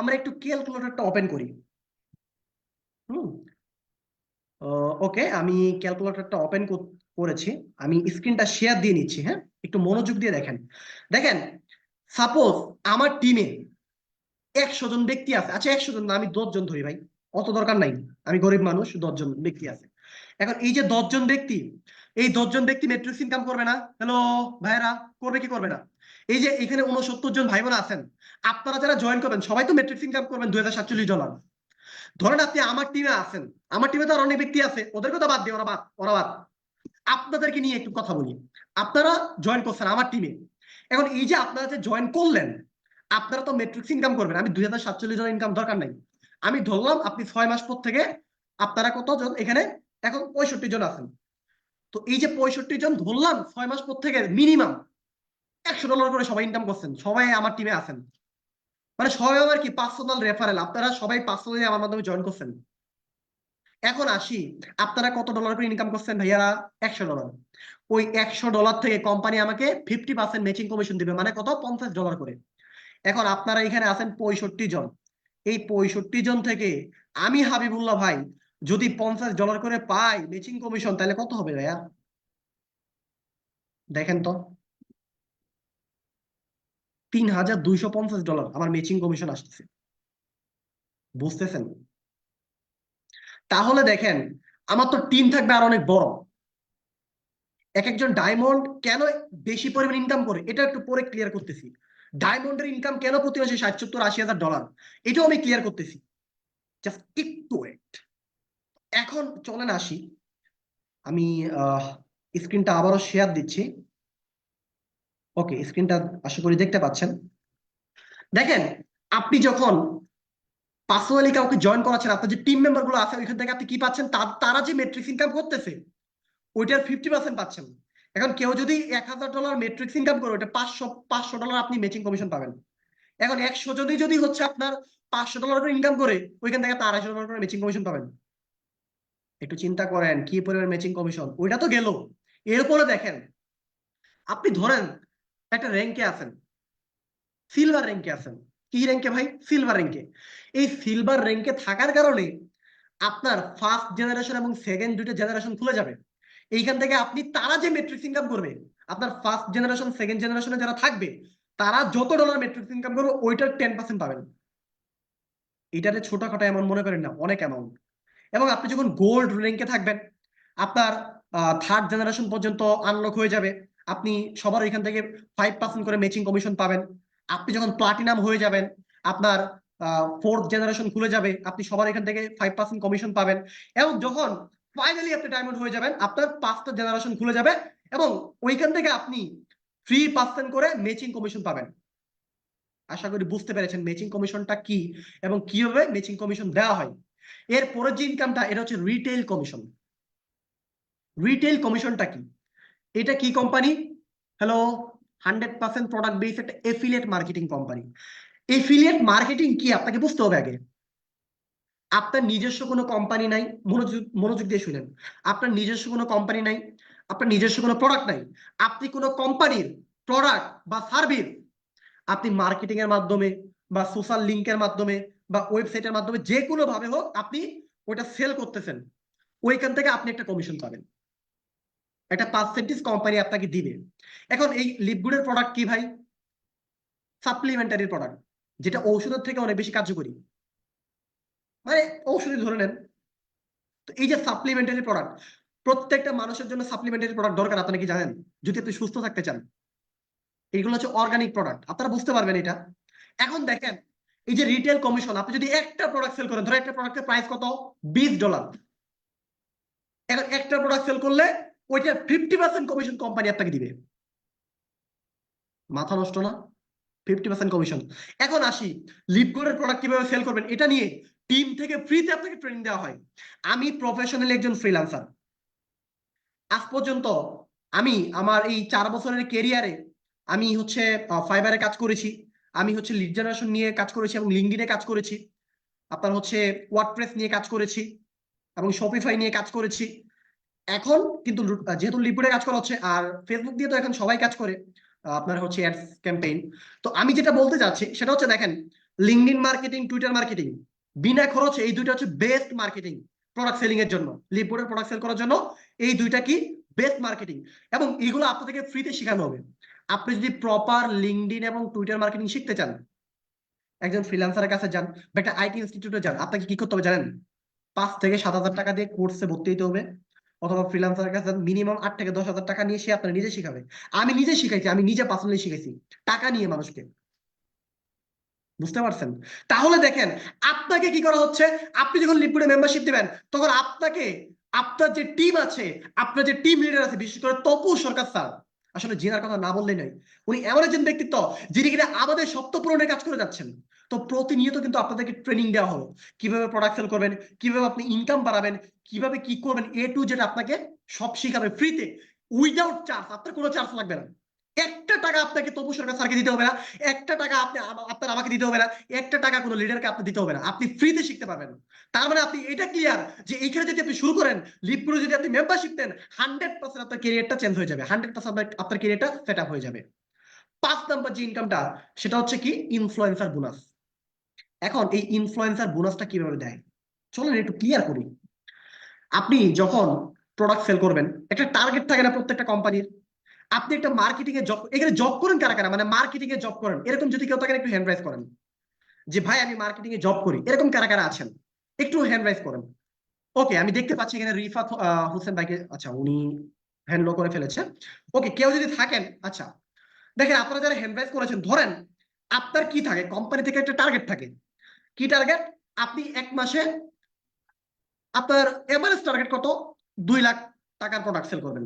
Speaker 3: আমরা একটু ক্যালকুলেটরটা ওপেন করি। হুম, ওকে, আমি ক্যালকুলেটরটা ওপেন করেছি। আমি স্ক্রিনটা শেয়ার দিয়ে নিচ্ছি, হ্যাঁ, একটু মনোযোগ দিয়ে দেখেন। দেখেন, সাপোজ আমার টিমে 100 জন ব্যক্তি আছে। আচ্ছা 100 জন না, আমি 10 জন ধরি ভাই, অত দরকার নাই, আমি গরিব মানুষ, 10 জন ব্যক্তি আছে। এখন এই যে 10 জন ব্যক্তি, এই 10 জন ব্যক্তি মেট্রিক্স ইনকাম করবে না? হ্যালো ভাইরা, করবে কি করবে না? এই যে এখানে 69 জন ভাই বোন আছেন, আপনারা যারা জয়েন করবেন সবাই তো মেট্রিক্স ইনকাম করবেন $2,047। ধরেন আপনি আমার টিমে আছেন, আমার টিমে তো আর অনেক ব্যক্তি আছে, ওদেরকে তো বাদ দিই, ওরা বাদ। আপনাদেরকে নিয়ে একটু কথা বলি। আপনারা জয়েন করছেন আমার টিমে, এখন এই যে আপনারা যে জয়েন করলেন, আপনারা তো মেট্রিক্স ইনকাম করবেন। আমি $2,047 ইনকাম দরকার নাই, আমি ধরলাম আপনি 6 মাস পর থেকে আপনারা কতজন এখানে, এখন 65 জন আছেন। তো এই যে 65 জন ধরলাম 6 মাস পর থেকে মিনিমাম $100 করে সবাই ইনকাম করছেন, সবাই আমার টিমে আছেন। মানে সবাই আমার কি পার্সোনাল রেফারেল, আপনারা সবাই পার্সোনালি আমার মাধ্যমে জয়েন করছেন। এখন আসি, আপনারা কত ডলার করে ইনকাম করছেন ভাইয়ারা? $100। ওই $100 থেকে কোম্পানি আমাকে 50% ম্যাচিং কমিশন দিবে, মানে কত? $50 করে। এখন আপনারা এখানে আছেন 65 জন, এই 65 জন থেকে আমি হাবিবুল্লাহ ভাই যদি $50 করে পাই ম্যাচিং কমিশন, তাহলে কত হবে ভাইয়া? দেখেন তো, $3,250 আমার ম্যাচিং কমিশন আসতেছে। বুঝতেছেন? তাহলে দেখেন, আমার তো টিম থাকবে আর অনেক বড়। এক একজন ডায়মন্ড কেন বেশি পরিমাণ ইনকাম করে এটা একটু পরে ক্লিয়ার করতেছি। ডায়মন্ডের ইনকাম কেন প্রতি মাসে $60,000-80,000, এটাও আমি ক্লিয়ার করতেছি, জাস্ট একটু ওয়েট। এখন চলেন আসি, আমি স্ক্রিনটা আবারও শেয়ার দিচ্ছি। ওকে, স্ক্রিনটা আশা করি দেখতে পাচ্ছেন। দেখেন, আপনি যখন পার্সোনালি কাউকে জয়েন করাচ্ছেন, আপনার যে টিম মেম্বার গুলো আছে ওইখান থেকে আপনি কি পাচ্ছেন? তারা যে মেট্রিক্স ইনকাম করতেছে ওইটার 50% পাচ্ছেন। এখন কেউ যদি $1,000 মেট্রিক্স ইনকাম করে, ওইটা $500 আপনি ম্যাচিং কমিশন পাবেন। এখন 100 জনই যদি হচ্ছে আপনার $500 করে ইনকাম করে, ওইখান থেকে আপনি $250 করে ম্যাচিং কমিশন পাবেন। একটু চিন্তা করেন কি পরিমাণ ম্যাচিং কমিশন। ওইটা তো গেল, এরপরে দেখেন আপনি ধরেন একটা র্যাঙ্কে আছেন, সিলভার র্যাঙ্কে আছেন। কি র্যাঙ্কে ভাই? সিলভার র্যাঙ্কে। এই সিলভার র্যাঙ্কে থাকার কারণে আপনার ফার্স্ট জেনারেশন এবং সেকেন্ড দুইটা জেনারেশন খুলে যাবে। এইখান থেকে আপনি তারা যে মেট্রিক্স ইনকাম করবে, আপনার ফার্স্ট জেনারেশন সেকেন্ড জেনারেশনে যারা থাকবে, তারা যত ডলার মেট্রিক্স ইনকাম করবে ওইটার 10% পাবেন। এটাতে ছোটখাটো এমন মনে করেন না, অনেক অ্যামাউন্ট। এবং আপনি যখন গোল্ড র্যাঙ্কে থাকবেন, আপনার থার্ড জেনারেশন পর্যন্ত আনলক হয়ে যাবে, আপনি সবার এখান থেকে 5% করে ম্যাচিং কমিশন পাবেন। আপনি যখন প্লাটিনাম হয়ে যাবেন, আপনার ফোর্থ জেনারেশন খুলে যাবে, আপনি সবার এখান থেকে 5% কমিশন পাবেন। এবং যখন ফাইনালি আপনি ডায়মন্ড হয়ে যাবেন, আপনার 5টা জেনারেশন খুলে যাবে এবং ওইখান থেকে আপনি 3% করে ম্যাচিং কমিশন পাবেন। আশা করি বুঝতে পেরেছেন ম্যাচিং কমিশনটা কি এবং কিভাবে ম্যাচিং কমিশন দেওয়া হয়। এরপরের যে ইনকামটা, এটা হচ্ছে রিটেল কমিশন। রিটেল কমিশনটা কি? এটা কি কোম্পানি? হ্যালো, 100% প্রোডাক্ট বেস একটা affiliate marketing company. Affiliate marketing কি আপনাকে বুঝতে হবে আগে। আপনার নিজস্ব কোনো কোম্পানি নাই, মনোযোগ দিয়ে শুনেন। আপনার নিজস্ব কোনো কোম্পানি নাই, আপনার নিজস্ব কোনো প্রোডাক্ট নাই। আপনি কোনো কোম্পানির প্রোডাক্ট বা সার্ভিস আপনি মার্কেটিং এর মাধ্যমে বা সোশ্যাল লিঙ্কের মাধ্যমে বা ওয়েবসাইটের মাধ্যমে যে কোনো ভাবে হোক আপনি ওইটা সেল করতেছেন, ওইখান থেকে আপনি একটা কমিশন পাবেন, একটা পার্সেন্টেজ কোম্পানি আপনাকে দিবে। এখন এই লিপগুডের প্রোডাক্ট কি ভাই? সাপ্লিমেন্টারি প্রোডাক্ট, যেটা ঔষধের থেকে অনেক বেশি কার্যকরী, মানে ঔষধি ধরে নেন। তো এই যে সাপ্লিমেন্টারি প্রোডাক্ট, প্রত্যেকটা মানুষের জন্য সাপ্লিমেন্টারি প্রোডাক্ট দরকার, আপনারা কি জানেন? যদি আপনি সুস্থ থাকতে চান, এইগুলো হচ্ছে অর্গানিক প্রোডাক্ট, আপনারা বুঝতে পারবেন এটা। এখন দেখেন এই যে রিটেল কমিশন, আপনি যদি একটা প্রোডাক্ট সেল করেন, ধরো একটা প্রোডাক্টের প্রাইস কত? $20। এখন একটা প্রোডাক্ট সেল করলে ওইটার 50% কমিশন কোম্পানি আপনাকে দিবে। মাথা নষ্ট না? 50% কমিশন। এখন আসি লিপগোল্ডের প্রোডাক্ট কিভাবে সেল করবেন, এটা নিয়ে টিম থেকে ফ্রিতে আপনাকে ট্রেনিং দেওয়া হয়। আমি প্রফেশনালি একজন ফ্রিল্যান্সার। আজ পর্যন্ত আমি আমার এই 4 বছরের কেরিয়ারে আমি হচ্ছে ফাইবারে কাজ করেছি, আমি হচ্ছে লিড জেনারেশন নিয়ে কাজ করেছি এবং লিঙ্কডইনে কাজ করেছি, আপনার হচ্ছে ওয়ার্ডপ্রেস নিয়ে কাজ করেছি এবং শপিফাই নিয়ে কাজ করেছি। এখন কিন্তু যেহেতু লিপুডে কাজ করা হচ্ছে আর ফেসবুক দিয়ে তো এখন সবাই কাজ করে, আপনার হচ্ছে অ্যাডস ক্যাম্পেইন। তো আমি যেটা বলতে চাচ্ছি সেটা হচ্ছে দেখেন, লিঙ্কডইন মার্কেটিং, টুইটার মার্কেটিং বিনা খরচে এই দুইটা হচ্ছে বেস্ট মার্কেটিং প্রোডাক্ট সেলিং এর জন্য। লিপুডের প্রোডাক্ট সেল করার জন্য এই দুইটা কি বেস্ট মার্কেটিং, এবং এগুলো আপনাদেরকে ফ্রিতে শেখানো হবে। আপনি যদি প্রপার লিঙ্কডইন এবং টুইটার মার্কেটিং শিখতে চান, একজন ফ্রিল্যান্সারের কাছে যান বা একটা আইটি ইনস্টিটিউটে যান। আপনাকে কি করতে হবে জানেন? 5 থেকে 7,000 টাকা দিয়ে কোর্সে ভর্তি হতে হবে, অথবা ফ্রিল্যান্সারের কাছে মিনিমাম 8 থেকে 10,000 টাকা নিয়ে সে আপনার নিজে শিখাবে। আমি নিজে শিখাইছি, আমি নিজে পার্সোনালি শিখাইছি টাকা নিয়ে মানুষকে। বুঝতে পারছেন? তাহলে দেখেন আপনাকে কি করা হচ্ছে, আপনি যখন লিপুডে মেম্বারশিপ দিবেন তখন আপনাকে আপনার যে টিম আছে, আপনার যে টিম লিডার আছে, বিশেষ করে তপু সরকার স্যার, আসলে জিনার কথা না বললেই নয়, উনি এমন একজন ব্যক্তিত্ব যিনি কিনা আমাদের স্বপ্ন পূরণের কাজ করে যাচ্ছেন। তো প্রতিনিয়ত কিন্তু আপনাদেরকে ট্রেনিং দেওয়া হবে কিভাবে প্রোডাক্ট সেল করবেন, কিভাবে আপনি ইনকাম বাড়াবেন, কিভাবে কি করবেন, এ টু জেড আপনাকে সব শিখাবে ফ্রিতে, উইদাউট চার্জ। আপনার কোনো চার্জ লাগবে না, একটা টাকা আপনাকে তপু সরকার স্যারকে দিতে হবে না, একটা টাকা আপনি আপনার আমাকে দিতে হবে না, একটা টাকা কোনো লিডারকে আপনি দিতে হবে না, আপনি ফ্রিতে শিখতে পারবেন। তার মানে আপনি এটা ক্লিয়ার যে এইখানে যদি আপনি শুরু করেন, লিপগুলো যদি আপনি মেম্বারশিপ দেন, 100% আপনার ক্যারিয়ারটা চেঞ্জ হয়ে যাবে, 100% আপনার ক্যারিয়ারটা সেট আপ হয়ে যাবে। 5 নাম্বার যে ইনকামটা, সেটা হচ্ছে কি ইনফ্লুয়েন্সার বোনাস। এখন এই ইনফ্লুয়েন্সার বোনাসটা কিভাবে দেয় চলেন একটু ক্লিয়ার করি। আপনি যখন প্রোডাক্ট সেল করবেন, একটা টার্গেট থাকে না প্রত্যেকটা কোম্পানির। আপনি একটা মার্কেটিং এ জব, এখানে জব করেন কারা কারা, মানে মার্কেটিং এ জব করেন এরকম যদি কেউ থাকেন একটু হ্যান্ড রাইজ করেন, যে ভাই আমি মার্কেটিং এ জব করি, এরকম কারা কারা আছেন একটু হ্যান্ড রাইজ করেন। ওকে, আমি দেখতে পাচ্ছি এখানে রিফাত হোসেন ভাইকে, আচ্ছা উনি হ্যান্ড লো করে ফেলেছে। ওকে, কেউ যদি থাকেন, আচ্ছা দেখেন আপনারা যারা হ্যান্ড রাইজ করেছেন, ধরেন আপনার কি থাকে, কোম্পানি থেকে একটা টার্গেট থাকে। কি টার্গেট? আপনি এক মাসে আপনার এভারেজ টার্গেট কত? 2 লাখ টাকার প্রোডাক্ট সেল করবেন।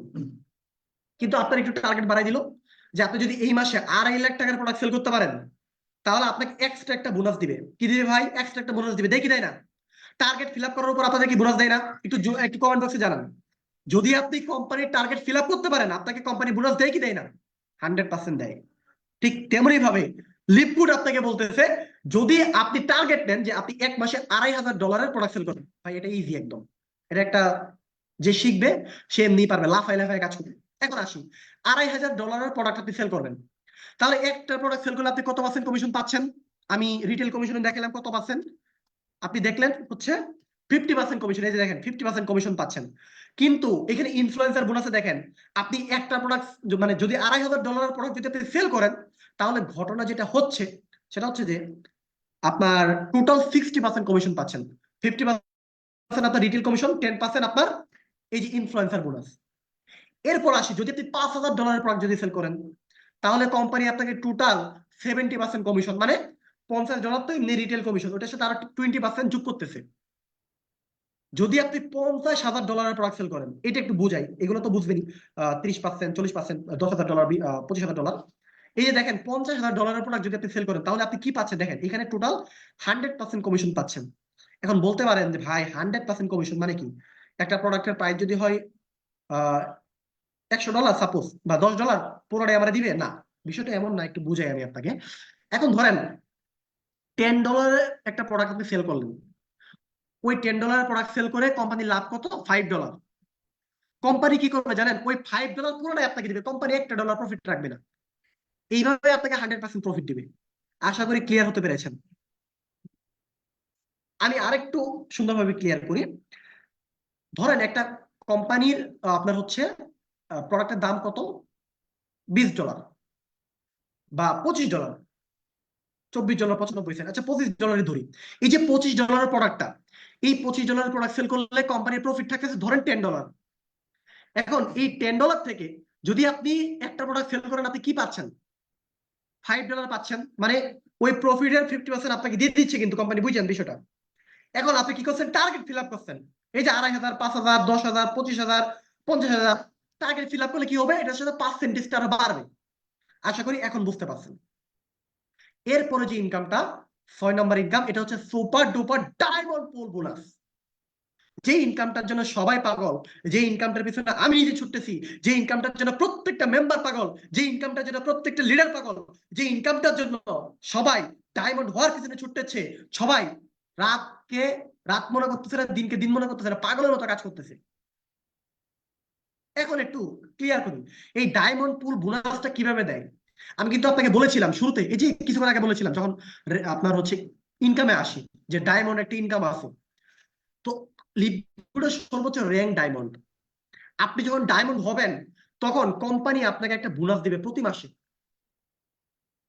Speaker 3: কিন্তু আপনার একটু টার্গেট বাড়াই দিল যে আপনি যদি এই মাসে 2.5 লাখ টাকার প্রোডাক্ট সেল করতে পারেন, তাহলে আপনাকে এক্সট্রা একটা বোনাস দিবে। কি দিবে ভাই? এক্সট্রা একটা বোনাস দিবে। দেখি দেয় না? টার্গেট ফিল আপ করার উপর আপনাদের কি বোনাস দেয় না? একটু কমেন্ট বক্সে জানান। যদি আপনি কোম্পানির টার্গেট ফিল আপ করতে পারেন, আপনাকে কোম্পানি বোনাস দেয় কি দেয় না? 100% দেয়। ঠিক তেমনি ভাবে লিপগুড আপনাকে বলতেছে যদি আপনি টার্গেট নেন যে আপনি এক মাসে $2,500 প্রোডাক্ট সেল করবেন, ভাই এটা ইজি একদম। এটা একটা যে শিখবে সে এমনি পারবে, লাফায় লাফায় কাজ করবে। এখন আসি, $2,500 প্রোডাক্ট আপনি সেল করবেন, তাহলে একটা প্রোডাক্ট সেল করলে আপনি কত পার্সেন্ট কমিশন পাচ্ছেন? আমি রিটেল কমিশনে দেখালাম কত পার্সেন্ট, আপনি দেখলেন হচ্ছে 50% কমিশন। এই যে দেখেন 50% কমিশন পাচ্ছেন। কিন্তু এখানে ইনফ্লুয়েন্সার বোনাসে দেখেন আপনি একটা প্রোডাক্ট মানে যদি $2,500 প্রোডাক্ট যদি আপনি সেল করেন, তাহলে ঘটনা যেটা হচ্ছে সেটা হচ্ছে যে আপনার টোটাল 60% কমিশন পাচ্ছেন। 50% আপনার রিটেল কমিশন, 10% আপনার এই যে ইনফ্লুয়েন্সার বোনাস। এরপর আসি, যদি আপনি $5,000 প্রোডাক্ট যদি সেল করেন, তাহলে কোম্পানি আপনাকে টোটাল 70% কমিশন, মানে $50 তো এমনি রিটেল কমিশন, ওটার সাথে আরো 20% যোগ করতেছে। যদি আপনি $50,000 প্রোডাক্ট সেল করেন, এটা একটু বুঝাই, এগুলো তো বুঝবেনই, 30%, 40%, $10,000, $25,000। এই যে দেখেন $50,000 প্রোডাক্ট যদি আপনি সেল করেন, তাহলে আপনি কি পাচ্ছেন দেখেন, এখানে টোটাল 100% কমিশন পাচ্ছেন। এখন বলতে পারেন যে ভাই 100% কমিশন মানে কি? একটা প্রোডাক্টের প্রাইস যদি হয় $100 সাপোজ, বা $10, পুরোটাই আমরা দিবে না, বিষয়টা এমন না, একটু বুঝাই আমি আপনাকে। এখন ধরেন $10 একটা প্রোডাক্ট আপনি সেল করলেন, ওই $10 প্রোডাক্ট সেল করে কোম্পানির লাভ কত? $5। কোম্পানি কি করবে জানেন? ওই $5 পুরোটাই আপনাকে দিবে, কোম্পানি $1 প্রফিট রাখবে না। এইভাবে আপনাকে 100% প্রফিট দিবে। আশা করি ক্লিয়ার হতে পেরেছেন। আমি আরেকটু সুন্দরভাবে ক্লিয়ার করি। ধরেন একটা কোম্পানির আপনার হচ্ছে প্রোডাক্টের দাম কত? $20 বা $25, $24.95। আচ্ছা $25 ধরি। এই যে $25 প্রোডাক্টটা, এই $25 প্রোডাক্ট সেল করলে কোম্পানির প্রফিট থাকতেছে ধরেন $10। এখন এই $10 থেকে যদি আপনি একটা প্রোডাক্ট সেল করেন, আপনি কি পাচ্ছেন? $5 পাচ্ছেন, মানে ওই প্রফিটের 50% আপনাকে দিয়ে দিচ্ছে কিন্তু কোম্পানি, বুঝছেন বিষয়টা? এখন আপনি কি করছেন? টার্গেট ফিল আপ করছেন। এই যে 2,500, 5,000, 10,000, 25,000, 50,000 টার্গেট ফিল আপ করলে কি হবে? এটার সাথে পার্সেন্টেজটা আরো বাড়বে। আশা করি এখন বুঝতে পারছেন। এরপরে যে ইনকামটা, 6 নম্বর ইনকাম, এটা হচ্ছে সুপার ডুপার ডায়মন্ড পুল বোনাস। যে ইনকামটার জন্য সবাই পাগল, যে ইনকামটার পিছনে আমি নিজে ছুটতেছি, যে ইনকামটার জন্য প্রত্যেকটা মেম্বার পাগল, যে ইনকামটার জন্য প্রত্যেকটা লিডার পাগল, যে ইনকামটার জন্য সবাই ডায়মন্ড হওয়ার পিছনে ছুটতেছে, সবাই রাতকে রাত মনে করতেছে না, দিনকে দিন মনে করতেছে না, পাগলের মতো কাজ করতেছে। এখন একটু ক্লিয়ার করি, এই ডায়মন্ড পুল বোনাসটা কিভাবে দেয়। আমি কিন্তু আপনাকে বলেছিলাম শুরুতে, এই যে কিছুক্ষণ আগে বলেছিলাম, যখন আপনার হচ্ছে ইনকামে আসি, যে ডায়মন্ড একটা ইনকাম আছে। তো লিপগুডের সর্বোচ্চ র্যাঙ্ক ডায়মন্ড। আপনি যখন ডায়মন্ড হবেন, তখন কোম্পানি আপনাকে একটা বোনাস দিবে প্রতি মাসে।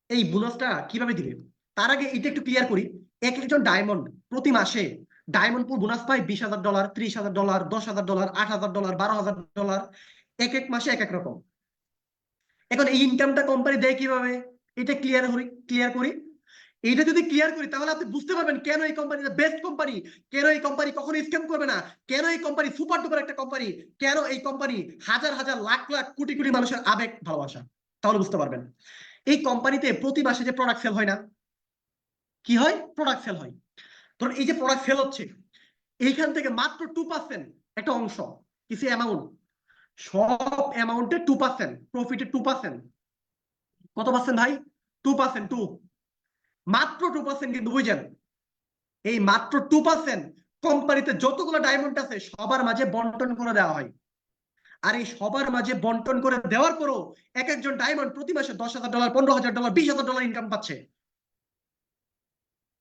Speaker 3: এই বোনাসটা কিভাবে দিবে, তার আগে এটা একটু ক্লিয়ার করি। এক একজন ডায়মন্ড প্রতি মাসে ডায়মন্ড পুল বোনাস পায় $20,000, $30,000, $10,000, $8,000, $12,000, এক এক মাসে এক এক রকম। এখন এই ইনকামটা কোম্পানি দেয় কিভাবে, এটা ক্লিয়ার করি। এইটা যদি ক্লিয়ার করি, তাহলে আপনি বুঝতে পারবেন কেন এই কোম্পানি বেস্ট কোম্পানি, কেন এই কোম্পানি কখনো স্ক্যাম করবে না, কেন এই কোম্পানি সুপার ডুপার একটা কোম্পানি, কেন এই কোম্পানি হাজার হাজার লাখ লাখ কোটি কোটি মানুষের আবেগ ভালোবাসা। তাহলে বুঝতে পারবেন। এই কোম্পানিতে প্রতি মাসে যে প্রোডাক্ট সেল হয় না, কি হয়? প্রোডাক্ট সেল হয়। ধরুন এই যে প্রোডাক্ট সেল হচ্ছে, এইখান থেকে মাত্র 2% একটা অংশ, কিছু অ্যামাউন্ট, সব অ্যামাউন্টে 2%, প্রফিটে 2%। কত পার্সেন্ট ভাই? 2%, মাত্র 2%। কিন্তু বুঝছেন, এই মাত্র 2% কোম্পানিতে যতগুলো ডায়মন্ড আছে সবার মাঝে বন্টন করে দেওয়া হয়। আর এই সবার মাঝে বন্টন করে দেওয়ার পরও এক একজন ডায়মন্ড প্রতি মাসে $10,000, $15,000, $20,000 ইনকাম পাচ্ছে।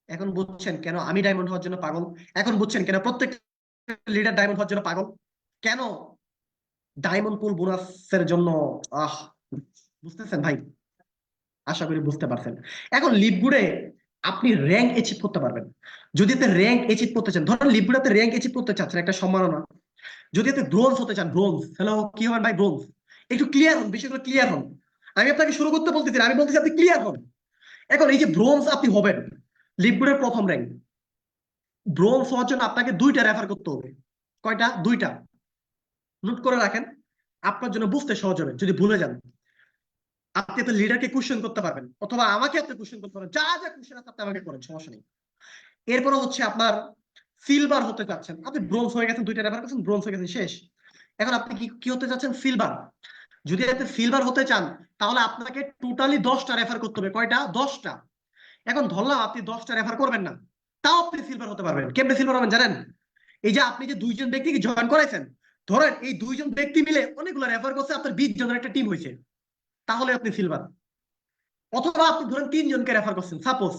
Speaker 3: এখন বুঝছেন কেন আমি ডায়মন্ড হওয়ার জন্য পাগল। এখন বুঝছেন কেন প্রত্যেক লিডার ডায়মন্ড হওয়ার জন্য পাগল, কেন ডায়মন্ড পুল বোনাসের জন্য। আহ বুঝতেছেন ভাই? আশা করি বুঝতে পারছেন। এখন লিপগুডে আপনি র্যাঙ্ক অ্যাচিভ করতে পারবেন। যদি আপনি র্যাঙ্ক অ্যাচিভ করতে চান, ধরেন লিপগুডে আপনি র্যাঙ্ক অ্যাচিভ করতে চাচ্ছেন, একটা সম্মাননা। যদি আপনি ব্রোঞ্জ হতে চান, ব্রোঞ্জ, হ্যালো কি হবেন ভাই? ব্রোঞ্জ। একটু ক্লিয়ার হন, বিষয়গুলো ক্লিয়ার হন। আমি আপনাকে শুরু করতে বলতেছি না, আমি বলতেছি আপনি ক্লিয়ার হন। এখন এই যে ব্রোঞ্জ আপনি হবেন, লিপগুডের প্রথম র্যাঙ্ক, ব্রোঞ্জ হওয়ার জন্য আপনাকে 2টা রেফার করতে হবে। কয়টা? 2টা। নোট করে রাখেন, আপনার জন্য বুঝতে সহজ হবে। যদি ভুলে যান, আপনি তো লিডারকে কোশ্চেন করতে পারবেন, অথবা আমাকে আপনি কোশ্চেন করতে পারবেন, যা যা কোশ্চেন আছে আপনি আমাকে করেন, সমস্যা নেই। এরপরে হচ্ছে আপনার সিলভার হতে চাচ্ছেন, আপনি ব্রোঞ্জ হয়ে গেছেন, 2টা রেফার করছেন, ব্রোঞ্জ হয়ে গেছেন, শেষ। এখন আপনি কি হতে চাচ্ছেন? সিলভার। যদি আপনি সিলভার হতে চান, তাহলে আপনাকে টোটালি 10টা রেফার করতে হবে। কয়টা? 10টা। এখন ধরলাম আপনি 10টা রেফার করবেন না, তাও আপনি সিলভার হতে পারবেন। কেমনে সিলভার হবেন জানেন? এই যে আপনি যে 2জন ব্যক্তিকে জয়েন করাইছেন, ধরেন এই 2জন ব্যক্তি মিলে অনেকগুলো রেফার করছে, আপনার 20 জনের একটা টিম হয়েছে, তাহলে আপনি সিলভার। অথবা আপনি ধরেন 3জনকে রেফার করছেন, সাপোজ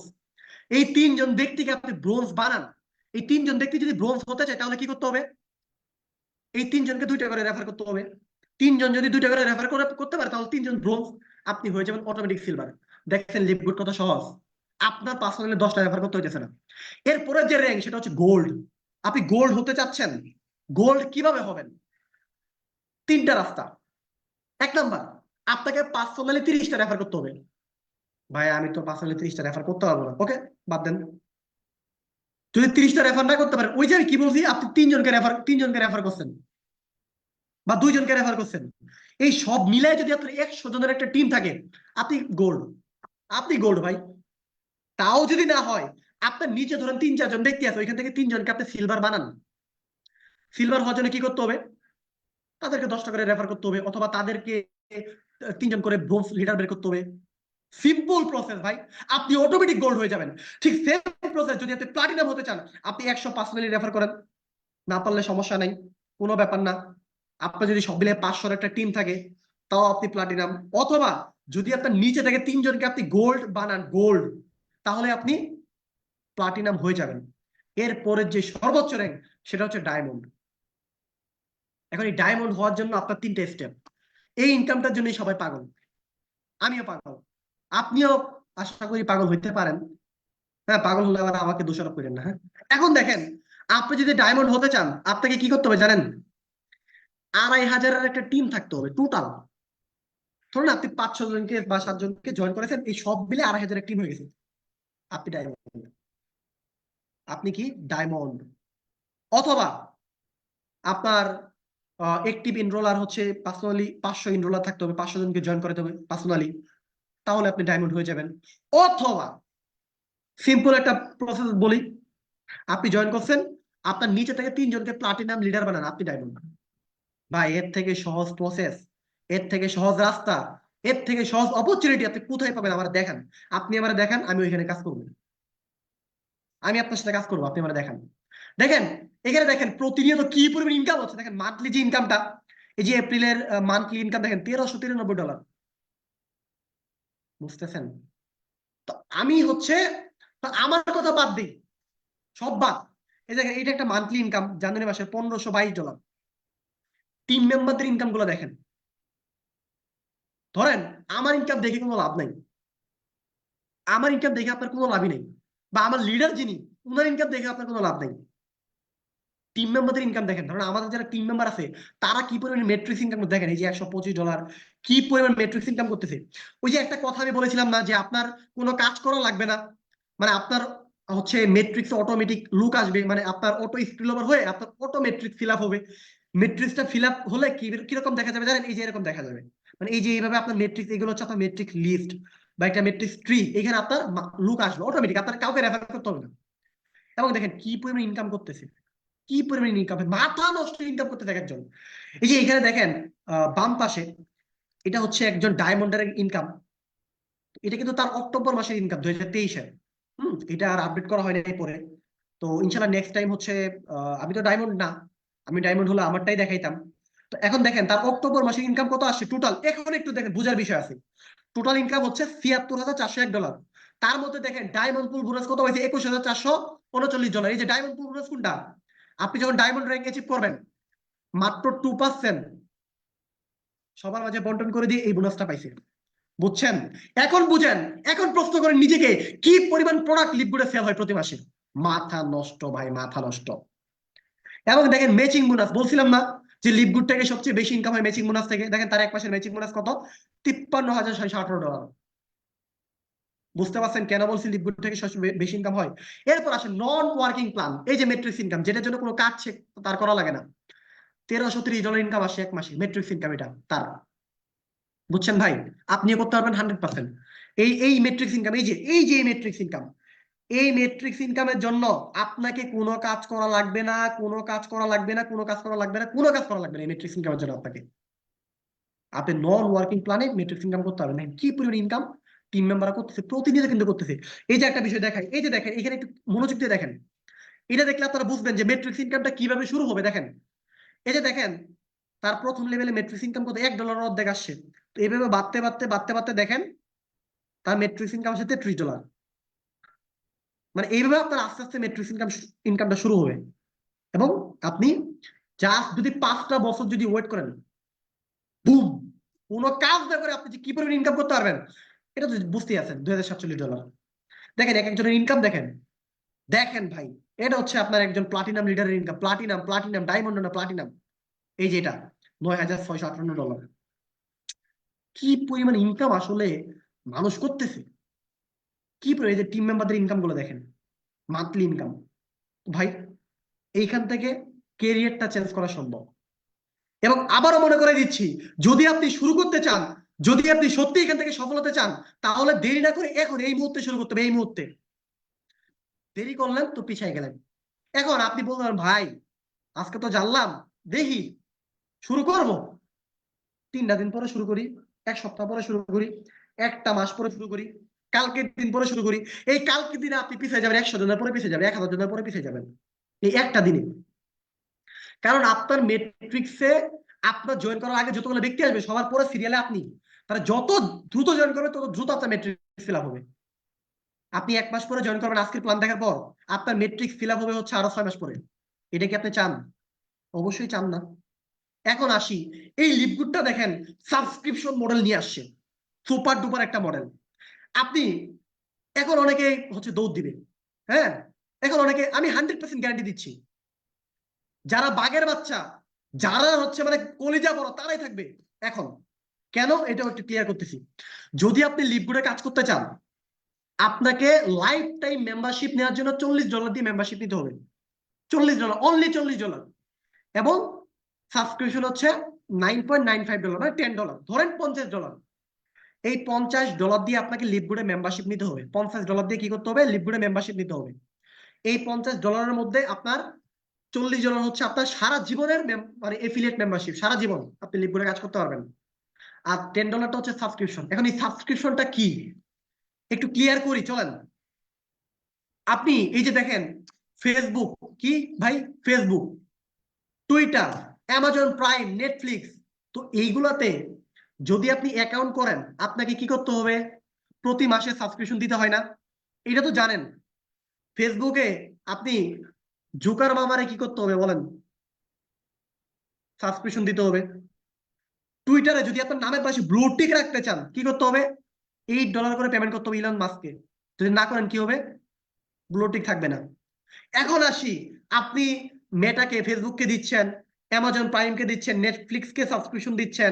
Speaker 3: এই 3জন ব্যক্তিকে আপনি ব্রোঞ্জ বানান। এই 3জন ব্যক্তি যদি ব্রোঞ্জ হতে চায় তাহলে কি করতে হবে? এই 3জনকে 2টা করে রেফার করতে হবে। 3জন যদি 2টা করে রেফার করতে পারে তাহলে 3জন ব্রোঞ্জ, আপনি হয়ে যাবেন অটোমেটিক সিলভার। দেখছেন লিপগুড কত সহজ, আপনার পার্সোনালি 10টা রেফার করতে হইতেছে না। এরপরে যে র্যাঙ্ক সেটা হচ্ছে গোল্ড। আপনি গোল্ড হতে চাচ্ছেন, গোল্ড কিভাবে হবেন? 3টা রাস্তা। 1 নাম্বার, আপনাকে পার্সোনালি 30টা রেফার করতে হবে। ভাই আমি তো পার্সোনালি 30টা রেফার করতে পারবো না, ওকে বাদ দেন। যদি 30টা রেফার না করতে পারেন, ওই যে আমি কি বলছি, আপনি 3জনকে রেফার করছেন বা 2জনকে রেফার করছেন, এই সব মিলাই যদি আপনার 100 জনের একটা টিম থাকে, আপনি গোল্ড। আপনি গোল্ড ভাই। তাও যদি না হয়, আপনার নিচে ধরেন 3-4জন ব্যক্তি আছে, ওইখান থেকে 3জনকে আপনি সিলভার বানান। সিলভার হওয়ার জন্য কি করতে হবে? তাদেরকে 10টা করে রেফার করতে হবে, অথবা তাদেরকে 3জন করে ব্রোঞ্জ লিডার বের করতে হবে। সিম্পল প্রসেস ভাই, আপনি অটোমেটিক গোল্ড হয়ে যাবেন। ঠিক সেম প্রসেস যদি আপনি প্লাটিনাম হতে চান, আপনি 100 পার্সোনালি রেফার করেন, না পারলে সমস্যা নাই, কোনো ব্যাপার না। আপনার যদি সব মিলে 500 একটা টিম থাকে, তাও আপনি প্লাটিনাম। অথবা যদি আপনার নিচে থেকে 3জনকে আপনি গোল্ড বানান, গোল্ড, তাহলে আপনি প্লাটিনাম হয়ে যাবেন। এরপরে যে সর্বোচ্চ র্যাঙ্ক সেটা হচ্ছে ডায়মন্ড। এখন এই ডায়মন্ড হওয়ার জন্য আপনার 3টে স্টেপ। এই ইনকামটার জন্যই সবাই পাগল, আমিও পাগল, আপনিও আশা করি পাগল হইতে পারেন। হ্যাঁ, পাগল হলে আবার আমাকে দোষারোপ করেন না, হ্যাঁ। এখন দেখেন, আপনি যদি ডায়মন্ড হতে চান, আপনাকে কি করতে হবে জানেন? 2500-এর একটা টিম থাকতে হবে টোটাল। ধরুন আপনি 5-6 জনকে বা 7জনকে জয়েন করেছেন, এই সব মিলে 2500-এর টিম হয়ে গেছে, আপনি ডায়মন্ড। আপনি কি ডায়মন্ড। অথবা আপনার অ্যাক্টিভ এনরোলার হচ্ছে পার্সোনালি 500 এনরোলার থাকতে হবে, 500 জনকে জয়েন করতে হবে পার্সোনালি, তাহলে আপনি ডায়মন্ড হয়ে যাবেন। অথবা সিম্পল একটা প্রসেস বলি, আপনি জয়েন করছেন, আপনার নিচে থেকে 3জনকে প্লাটিনাম লিডার বানান, আপনি ডায়মন্ড। ভাই এর থেকে সহজ প্রসেস, এর থেকে সহজ রাস্তা, এর থেকে সহজ অপরচুনিটি আপনি কোথায় পাবেন? আমার দেখান, আপনি আমার দেখান, আমি ওইখানে কাজ করবো, আমি আপনার সাথে কাজ করবো, আপনি আমার দেখান। দেখেন এখানে দেখেন প্রতিনিয়ত কি পরিমাণ ইনকাম হচ্ছে, দেখেন মান্থলি যে ইনকামটা, এই যে এপ্রিলের মান্থলি ইনকাম দেখেন $1393। বুঝতেছেন? তো আমি হচ্ছে, তো আমার কথা বাদ দিই, সব বাদ। এই দেখেন এটা একটা মান্থলি ইনকাম, জানুয়ারি মাসে $1522। টিম মেম্বারদের ইনকাম গুলো দেখেন। ধরেন আমার ইনকাম দেখে কোনো লাভ নাই, আমার ইনকাম দেখে আপনার কোনো লাভই নেই, বা আমার লিডার যিনি, উনার ইনকাম দেখে আপনার কোনো লাভ নেই। টিম মেম্বারদের ইনকাম দেখেন, ধরেন আমাদের যারা টিম মেম্বার আছে, তারা কি পরিমাণ মেট্রিক্স ইনকাম দেখেন, এই যে $125 কি পরিমাণ মেট্রিক্স ইনকাম করতেছে। ওই যে একটা কথা আমি বলেছিলাম না, যে আপনার কোনো কাজ করা লাগবে না, মানে আপনার হচ্ছে মেট্রিক্স অটোমেটিক লুক আসবে, মানে আপনার অটো স্পিল ওভার হয়ে আপনার অটো মেট্রিক্স ফিল আপ হবে। মেট্রিক্সটা ফিল আপ হলে কিরকম দেখা যাবে জানেন? এই যে এরকম দেখা যাবে, মানে এই যে এইভাবে আপনার মেট্রিক্স, এগুলো হচ্ছে আপনার মেট্রিক্স লিস্ট বা একটা মেট্রিক্স ট্রি, এখানে আপনার লুক আসবে অটোমেটিক, আপনার কাউকে রেফার করতে হবে না। এবং দেখেন কি পরিমাণ ইনকাম করতেছে, কি পরিমাণ ইনকাম, মাথা নষ্ট ইনকাম করতে থাকে একজন। এই যে এখানে দেখেন বাম পাশে, এটা হচ্ছে একজন ডায়মন্ডের ইনকাম। এটা কিন্তু তার অক্টোবর মাসের ইনকাম 2023-এর। এটা আর আপডেট করা হয় নাই পরে। তো ইনশাল্লাহ নেক্সট টাইম হচ্ছে, আমি তো ডায়মন্ড না, আমি ডায়মন্ড হলে আমারটাই দেখাইতাম। তো এখন দেখেন তার অক্টোবর মাসের ইনকাম কত আসছে টোটাল, এখন একটু দেখেন বুঝার বিষয় আছে। টোটাল ইনকাম হচ্ছে $৭৬,৪০১। তার মধ্যে দেখেন ডায়মন্ড পুল বোনাস কত হয়েছে, $২১,৪39। এই যে ডায়মন্ড পুল বোনাস কোনটা? আপনি যখন ডায়মন্ড র্যাঙ্ক অ্যাচিভ করবেন, মাত্র 2% সবার মাঝে বন্টন করে দিয়ে এই বোনাসটা পাইছে। বুঝছেন? এখন বুঝেন, এখন প্রশ্ন করেন নিজেকে, কি পরিমাণ প্রোডাক্ট লিপগুডে সেল হয় প্রতি মাসে? মাথা নষ্ট ভাই, মাথা নষ্ট। এবং দেখেন ম্যাচিং বোনাস, বলছিলাম না যে লিপগুড থেকে সবচেয়ে বেশি ইনকাম হয় ম্যাচিং বোনাস থেকে। দেখেন তার এক মাসের ম্যাচিং বোনাস কত, $৫৩,৬১৮। বুঝতে পারছেন কেন বলছি লিপগুড থেকে সবচেয়ে বেশি ইনকাম হয়? এরপর আসে নন ওয়ার্কিং প্ল্যান, এই যে মেট্রিক্স ইনকাম, যেটার জন্য কোনো কাজ তার করা লাগে না। $১৩30 ইনকাম আসে এক মাসে, মেট্রিক্স ইনকাম এটা তার। বুঝছেন ভাই? আপনিও করতে পারবেন 100%। এই মেট্রিক্স ইনকাম, এই যে মেট্রিক্স ইনকাম, এই মেট্রিক্স ইনকামের জন্য আপনাকে কোনো কাজ করা লাগবে না, কোনো কাজ করা লাগবে না, কোনো কাজ করা লাগবে না, কোনো কাজ করা লাগবে না। এই মেট্রিক্স ইনকামের জন্য আপনাকে, আপনি নন ওয়ার্কিং প্ল্যানে মেট্রিক্স ইনকাম করতে পারবেন। কি পরিমাণ ইনকাম, টিম মেম্বাররা করতেছে, প্রতিনিয়ত কিন্তু করতেছে। এই যে একটা বিষয় দেখায়, এই যে দেখেন এখানে একটু মনোযোগ দিয়ে দেখেন, এটা দেখলে আপনারা বুঝবেন যে ম্যাট্রিক্স ইনকামটা কিভাবে শুরু হবে। দেখেন এই যে দেখেন তার প্রথম লেভেলে ম্যাট্রিক্স ইনকাম কত, $1 অর্ধেক আসছে। তো এইভাবে বাড়তে বাড়তে বাড়তে বাড়তে দেখেন তার ম্যাট্রিক্স ইনকাম আসছে $33। মানে এইভাবে আপনার আস্তে আস্তে ম্যাট্রিক্স ইনকামটা শুরু হবে। এবং আপনি জাস্ট যদি 5টা বছর যদি ওয়েট করেন, বুম, কোনো কাজ না করে আপনি যে কি পরিমাণ ইনকাম করতে পারবেন এটা তো বুঝতেই আছেন। $2047। দেখেন এক একজনের ইনকাম দেখেন, দেখেন ভাই, এটা হচ্ছে আপনার একজন প্লাটিনাম লিডারের ইনকাম, প্লাটিনাম প্লাটিনাম ডায়মন্ড না প্লাটিনাম, এই যে এটা $9,658। কি পরিমাণ ইনকাম আসলে মানুষ করতেছে, কি পরিমাণ, এই যে টিম মেম্বারদের ইনকাম গুলো দেখেন, মান্থলি ইনকাম। ভাই এইখান থেকে কেরিয়ারটা চেঞ্জ করা সম্ভব। এবং আবারও মনে করে দিচ্ছি, যদি আপনি শুরু করতে চান, যদি আপনি সত্যি এখান থেকে সফল হতে চান, তাহলে দেরি না করে এখন এই মুহূর্তে শুরু করতে হবে, এই মুহূর্তে। দেরি করলেন তো পিছিয়ে গেলেন। এখন আপনি বললেন ভাই আজকে তো জানলাম, দেখি শুরু করব, 3টা দিন পরে শুরু করি, 1 সপ্তাহ পরে শুরু করি, 1টা মাস পরে শুরু করি, কালকের দিন পরে শুরু করি। এই কালকের দিনে আপনি পিছিয়ে যাবেন, 100 জনের পরে পিছিয়ে যাবেন, 1000 জনের পরে পিছিয়ে যাবেন এই একটা দিনে। কারণ আপনার মেট্রিক্সে আপনার জয়েন করার আগে যতগুলো ব্যক্তি আসবে সবার পরে সিরিয়ালে আপনি, তারা যত দ্রুত জয়েন করবে তত দ্রুত আপনার মেট্রিক্স ফিল আপ হবে। আপনি 1 মাস পরে জয়েন করবেন আজকের প্ল্যান দেখার পর, আপনার মেট্রিক্স ফিল আপ হবে হচ্ছে আরো 6 মাস পরে। এটা কি আপনি চান? অবশ্যই চান না। এখন আসি, এই লিপগুডটা দেখেন সাবস্ক্রিপশন মডেল নিয়ে আসছে, সুপার ডুপার একটা মডেল। আপনি এখন অনেকে হচ্ছে দৌড় দিবে, হ্যাঁ, এখন অনেকে, আমি 100% গ্যারান্টি দিচ্ছি, যারা বাঘের বাচ্চা, যারা হচ্ছে মানে কলিজা বড়, তারাই থাকবে এখন। কেন, এটাও একটু ক্লিয়ার করতেছি। যদি আপনি লিপগুডে কাজ করতে চান, আপনাকে লাইফ টাইম মেম্বারশিপ নেওয়ার জন্য $40 দিয়ে মেম্বারশিপ নিতে হবে। $40, অনলি $40। এবং সাবস্ক্রিপশন হচ্ছে $9.95, মানে $10, ধরেন $50। এই $50 দিয়ে আপনাকে লিপগুডে মেম্বারশিপ নিতে হবে। $50 দিয়ে কি করতে হবে, লিপগুডে মেম্বারশিপ নিতে হবে। এই $50 মধ্যে আপনার $40 হচ্ছে আপনার সারা জীবনের মানে এফিলিয়েট মেম্বারশিপ, সারা জীবন আপনি লিপগুডে কাজ করতে পারবেন। আর $10টা হচ্ছে সাবস্ক্রিপশন। এখন এই সাবস্ক্রিপশনটা কি একটু ক্লিয়ার করি, চলেন। আপনি এই যে দেখেন ফেসবুক, কি ভাই, Facebook, Twitter, Amazon prime, Netflix, তো এইগুলাতে যদি আপনি অ্যাকাউন্ট করেন আপনাকে কি করতে হবে, প্রতি মাসে সাবস্ক্রিপশন দিতে হয় না? এটা তো জানেন। ফেসবুকে আপনি জুকার মামারে কি করতে হবে বলেন, সাবস্ক্রিপশন দিতে হবে। টুইটারে যদি আপনার নামের পাশে ব্লু টিক রাখতে চান কি করতে হবে, $8 করে পেমেন্ট করতে হবে ইলন মাস্ককে। যদি না করেন কি হবে, ব্লু টিক থাকবে না। এখন আসি, আপনি মেটাকে, ফেসবুককে দিচ্ছেন, অ্যামাজন প্রাইমকে দিচ্ছেন, নেটফ্লিক্সকে সাবস্ক্রিপশন দিচ্ছেন,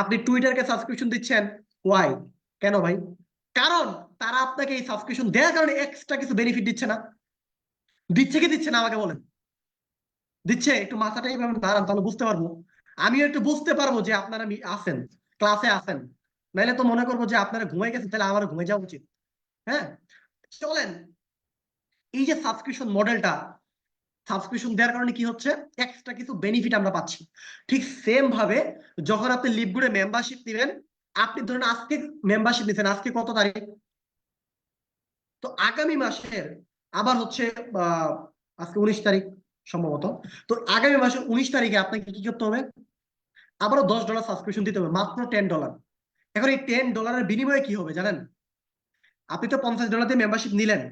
Speaker 3: আপনি টুইটারকে সাবস্ক্রিপশন দিচ্ছেন, ওয়াই, কেন ভাই? কারণ তারা আপনাকে এই সাবস্ক্রিপশন দেওয়ার কারণে এক্সট্রা কিছু বেনিফিট দিচ্ছে না। দিচ্ছে কি দিচ্ছে না আমাকে বলেন? দিচ্ছে। একটু মাথাটা এইভাবে নাড়ান তাহলে বুঝতে পারবো, আমিও একটু বুঝতে পারবো যে আপনারা আছেন, ক্লাসে আছেন। নাইলে তো মনে করবো যে আপনারা ঘুমাই গেছেন, তাহলে আমার ঘুমাই যাওয়া উচিত। হ্যাঁ, চলেন। এই যে সাবস্ক্রিপশন মডেলটা, সাবস্ক্রিপশন দেওয়ার কারণে কি হচ্ছে, এক্সট্রা কিছু বেনিফিট আমরা পাচ্ছি। ঠিক সেম ভাবে যখন আপনি লিপগুডে মেম্বারশিপ দিবেন, আপনি ধরুন আজকে মেম্বারশিপ নিচ্ছেন, আজকে কত তারিখ, তো আগামী মাসের আবার হচ্ছে আজকে 19 তারিখ সম্ভবত, তো আগামী মাসের 19 তারিখে আপনাকে কি করতে হবে, আবারও $10 সাবস্ক্রিপশন দিতে হবে, মাত্র $10। এখন এই $10 বিনিময়ে কি হবে জানেন, আপনি তো $50 দিয়ে মেম্বারশিপ নিলেন,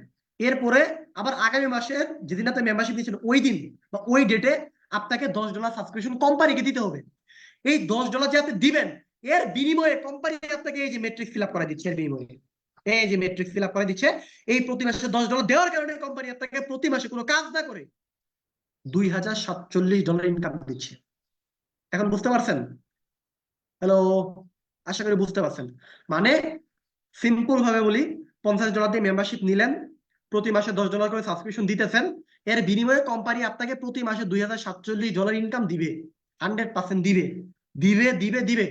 Speaker 3: এরপরে আবার আগামী মাসের যেদিন আপনি মেম্বারশিপ নিয়েছেন ওই দিন বা ওই ডেটে আপনাকে $10 সাবস্ক্রিপশন কোম্পানিকে দিতে হবে। এই $10 যে আপনি দিবেন, এর বিনিময়ে কোম্পানি আপনাকে এই যে মেট্রিক্স ফিল আপ করে দিচ্ছে, এর বিনিময়ে এই যে মেট্রিক্স ফিল আপ করে দিচ্ছে, এই প্রতি মাসে $10 দেওয়ার কারণে কোম্পানি আপনাকে প্রতি মাসে কোনো কাজ না করে $2,047 ইনকাম দিচ্ছে। এখন বুঝতে পারছেন? হ্যালো, আশা করি বুঝতে পারছেন। মানে সিম্পল ভাবে বলি, $50 দিয়ে মেম্বারশিপ নিলেন, প্রতি মাসে $10 করে সাবস্ক্রিপশন দিতেছেন, এর বিনিময়ে কোম্পানি আপনাকে প্রতি মাসে $2,047 ইনকাম দিবে। 100% দিবে, দিবে দিবে দিবে।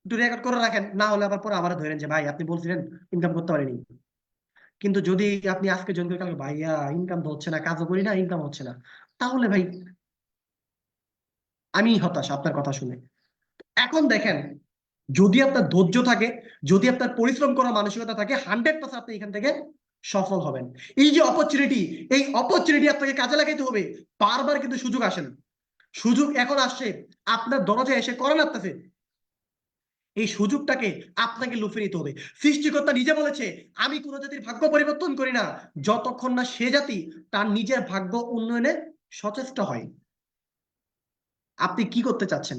Speaker 3: একটু রেকর্ড করে রাখেন, না হলে আবার পরে আবার ধরেন যে ভাই আপনি বলছিলেন ইনকাম করতে পারেনি। কিন্তু যদি আপনি আজকে জয়েন করে কালকে ভাইয়া ইনকাম তো হচ্ছে না, কাজও করি না, ইনকাম হচ্ছে না, তাহলে ভাই আমি হতাশ আপনার কথা শুনে। এখন দেখেন যদি আপনার ধৈর্য থাকে, যদি আপনার পরিশ্রম করার মানসিকতা থাকে, 100% আপনি এখান থেকে সফল হবেন। এই যে অপরচুনিটি, এই অপরচুনিটি আপনাকে কাজে লাগাইতে হবে। বারবার কিন্তু সুযোগ আসে না, সুযোগ এখন আসছে, আপনার দরজায় এসে করেন আপনাকে। এই সুযোগটাকে আপনাকে লুফে নিতে হবে। সৃষ্টিকর্তা নিজে বলেছে, আমি কোন জাতির ভাগ্য পরিবর্তন করি না যতক্ষণ না সে জাতি তার নিজের ভাগ্য উন্নয়নে সচেষ্ট হয়। আপনি কি করতে চাচ্ছেন?